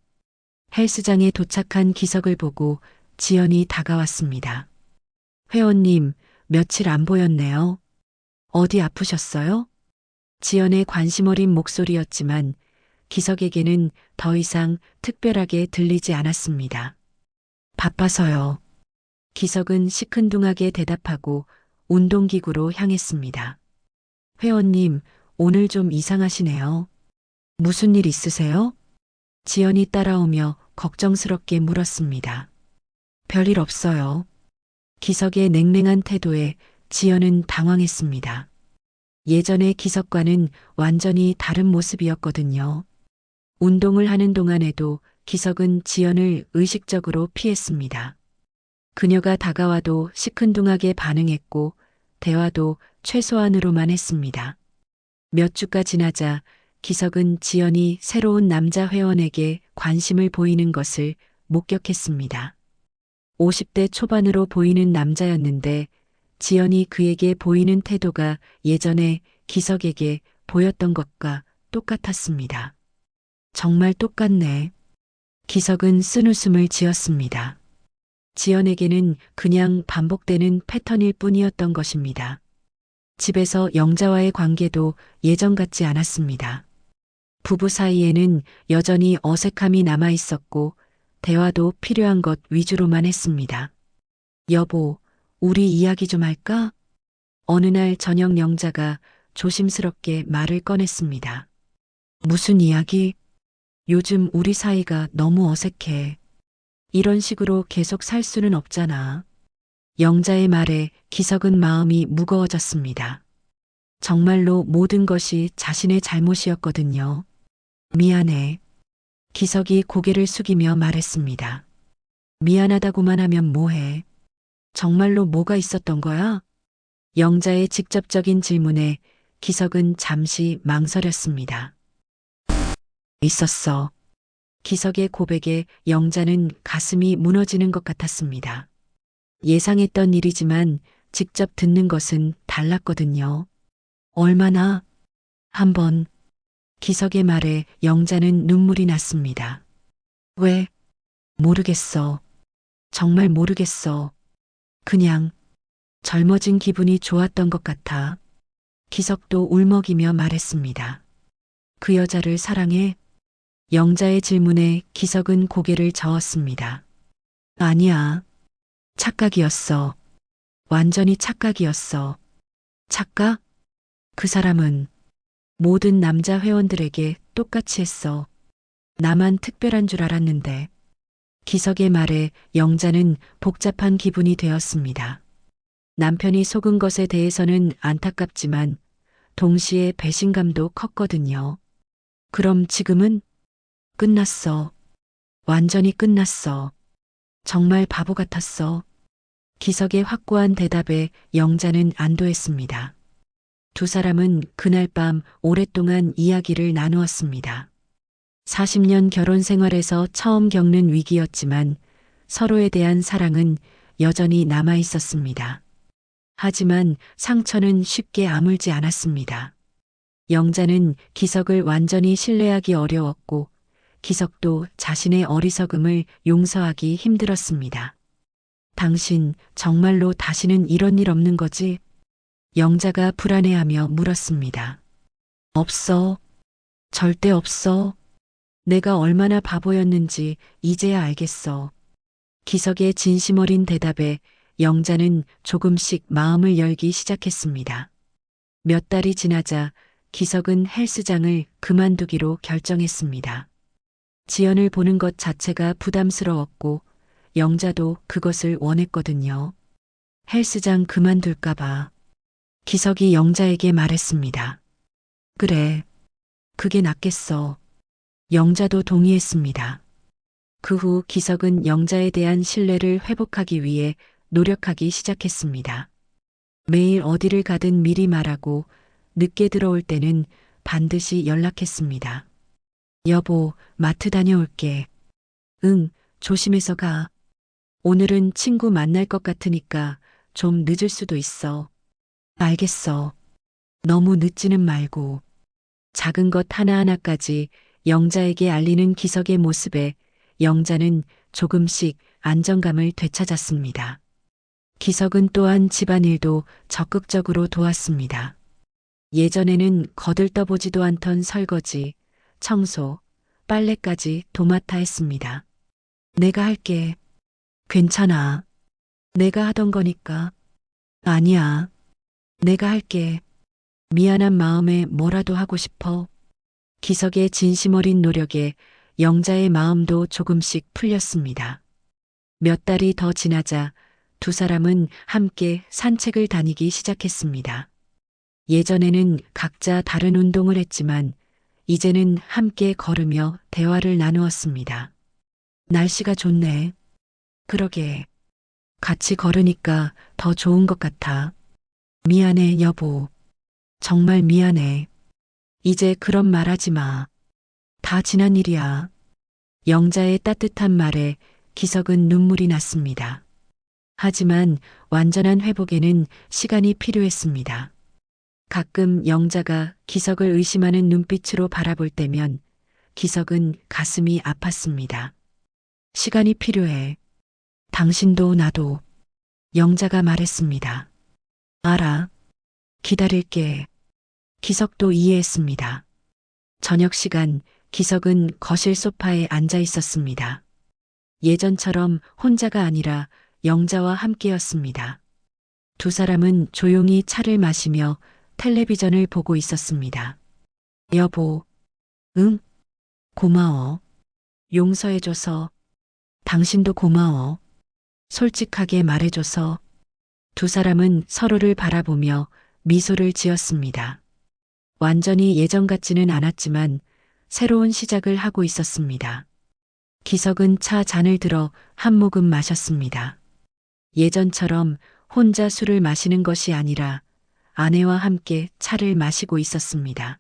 헬스장에 도착한 기석을 보고 지연이 다가왔습니다. 회원님, 며칠 안 보였네요. 어디 아프셨어요? 지연의 관심 어린 목소리였지만 기석에게는 더 이상 특별하게 들리지 않았습니다. 바빠서요. 기석은 시큰둥하게 대답하고 운동기구로 향했습니다. 회원님, 오늘 좀 이상하시네요. 무슨 일 있으세요? 지연이 따라오며 걱정스럽게 물었습니다. 별일 없어요. 기석의 냉랭한 태도에 지연은 당황했습니다. 예전의 기석과는 완전히 다른 모습이었거든요. 운동을 하는 동안에도 기석은 지연을 의식적으로 피했습니다. 그녀가 다가와도 시큰둥하게 반응했고 대화도 최소한으로만 했습니다. 몇 주가 지나자 기석은 지연이 새로운 남자 회원에게 관심을 보이는 것을 목격했습니다. 50대 초반으로 보이는 남자였는데 지연이 그에게 보이는 태도가 예전에 기석에게 보였던 것과 똑같았습니다. 정말 똑같네. 기석은 쓴웃음을 지었습니다. 지연에게는 그냥 반복되는 패턴일 뿐이었던 것입니다. 집에서 영자와의 관계도 예전 같지 않았습니다. 부부 사이에는 여전히 어색함이 남아 있었고 대화도 필요한 것 위주로만 했습니다. 여보, 우리 이야기 좀 할까? 어느 날 저녁 영자가 조심스럽게 말을 꺼냈습니다. 무슨 이야기? 요즘 우리 사이가 너무 어색해. 이런 식으로 계속 살 수는 없잖아. 영자의 말에 기석은 마음이 무거워졌습니다. 정말로 모든 것이 자신의 잘못이었거든요. 미안해. 기석이 고개를 숙이며 말했습니다. 미안하다고만 하면 뭐해? 정말로 뭐가 있었던 거야? 영자의 직접적인 질문에 기석은 잠시 망설였습니다. 있었어. 기석의 고백에 영자는 가슴이 무너지는 것 같았습니다. 예상했던 일이지만 직접 듣는 것은 달랐거든요. 얼마나? 한 번. 기석의 말에 영자는 눈물이 났습니다. 왜? 모르겠어. 정말 모르겠어. 그냥 젊어진 기분이 좋았던 것 같아. 기석도 울먹이며 말했습니다. 그 여자를 사랑해? 영자의 질문에 기석은 고개를 저었습니다. 아니야. 착각이었어. 완전히 착각이었어. 착각? 그 사람은 모든 남자 회원들에게 똑같이 했어. 나만 특별한 줄 알았는데. 기석의 말에 영자는 복잡한 기분이 되었습니다. 남편이 속은 것에 대해서는 안타깝지만 동시에 배신감도 컸거든요. 그럼 지금은? 끝났어. 완전히 끝났어. 정말 바보 같았어. 기석의 확고한 대답에 영자는 안도했습니다. 두 사람은 그날 밤 오랫동안 이야기를 나누었습니다. 40년 결혼 생활에서 처음 겪는 위기였지만 서로에 대한 사랑은 여전히 남아 있었습니다. 하지만 상처는 쉽게 아물지 않았습니다. 영자는 기석을 완전히 신뢰하기 어려웠고 기석도 자신의 어리석음을 용서하기 힘들었습니다. 당신 정말로 다시는 이런 일 없는 거지? 영자가 불안해하며 물었습니다. 없어. 절대 없어. 내가 얼마나 바보였는지 이제야 알겠어. 기석의 진심 어린 대답에 영자는 조금씩 마음을 열기 시작했습니다. 몇 달이 지나자 기석은 헬스장을 그만두기로 결정했습니다. 지연을 보는 것 자체가 부담스러웠고 영자도 그것을 원했거든요. 헬스장 그만둘까봐 기석이 영자에게 말했습니다. 그래, 그게 낫겠어. 영자도 동의했습니다. 그 후 기석은 영자에 대한 신뢰를 회복하기 위해 노력하기 시작했습니다. 매일 어디를 가든 미리 말하고 늦게 들어올 때는 반드시 연락했습니다. 여보, 마트 다녀올게. 응, 조심해서 가. 오늘은 친구 만날 것 같으니까 좀 늦을 수도 있어. 알겠어. 너무 늦지는 말고. 작은 것 하나하나까지 영자에게 알리는 기석의 모습에 영자는 조금씩 안정감을 되찾았습니다. 기석은 또한 집안일도 적극적으로 도왔습니다. 예전에는 거들떠보지도 않던 설거지, 청소, 빨래까지 도맡아 했습니다. 내가 할게. 괜찮아. 내가 하던 거니까. 아니야. 내가 할게. 미안한 마음에 뭐라도 하고 싶어. 기석의 진심 어린 노력에 영자의 마음도 조금씩 풀렸습니다. 몇 달이 더 지나자 두 사람은 함께 산책을 다니기 시작했습니다. 예전에는 각자 다른 운동을 했지만 이제는 함께 걸으며 대화를 나누었습니다. 날씨가 좋네. 그러게. 같이 걸으니까 더 좋은 것 같아. 미안해, 여보. 정말 미안해. 이제 그런 말 하지 마. 다 지난 일이야. 영자의 따뜻한 말에 기석은 눈물이 났습니다. 하지만 완전한 회복에는 시간이 필요했습니다. 가끔 영자가 기석을 의심하는 눈빛으로 바라볼 때면 기석은 가슴이 아팠습니다. 시간이 필요해. 당신도 나도. 영자가 말했습니다. 알아. 기다릴게. 기석도 이해했습니다. 저녁 시간 기석은 거실 소파에 앉아 있었습니다. 예전처럼 혼자가 아니라 영자와 함께였습니다. 두 사람은 조용히 차를 마시며 텔레비전을 보고 있었습니다. 여보, 응? 고마워. 용서해줘서. 당신도 고마워. 솔직하게 말해줘서. 두 사람은 서로를 바라보며 미소를 지었습니다. 완전히 예전 같지는 않았지만 새로운 시작을 하고 있었습니다. 기석은 차 잔을 들어 한 모금 마셨습니다. 예전처럼 혼자 술을 마시는 것이 아니라 아내와 함께 차를 마시고 있었습니다.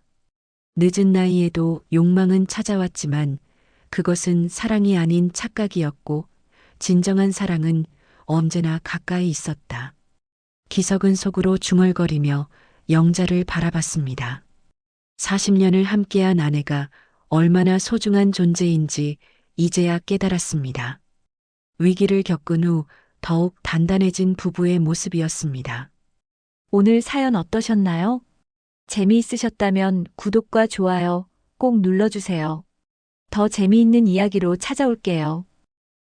늦은 나이에도 욕망은 찾아왔지만 그것은 사랑이 아닌 착각이었고 진정한 사랑은 언제나 가까이 있었다. 기석은 속으로 중얼거리며 영자를 바라봤습니다. 40년을 함께한 아내가 얼마나 소중한 존재인지 이제야 깨달았습니다. 위기를 겪은 후 더욱 단단해진 부부의 모습이었습니다. 오늘 사연 어떠셨나요? 재미있으셨다면 구독과 좋아요 꼭 눌러주세요. 더 재미있는 이야기로 찾아올게요.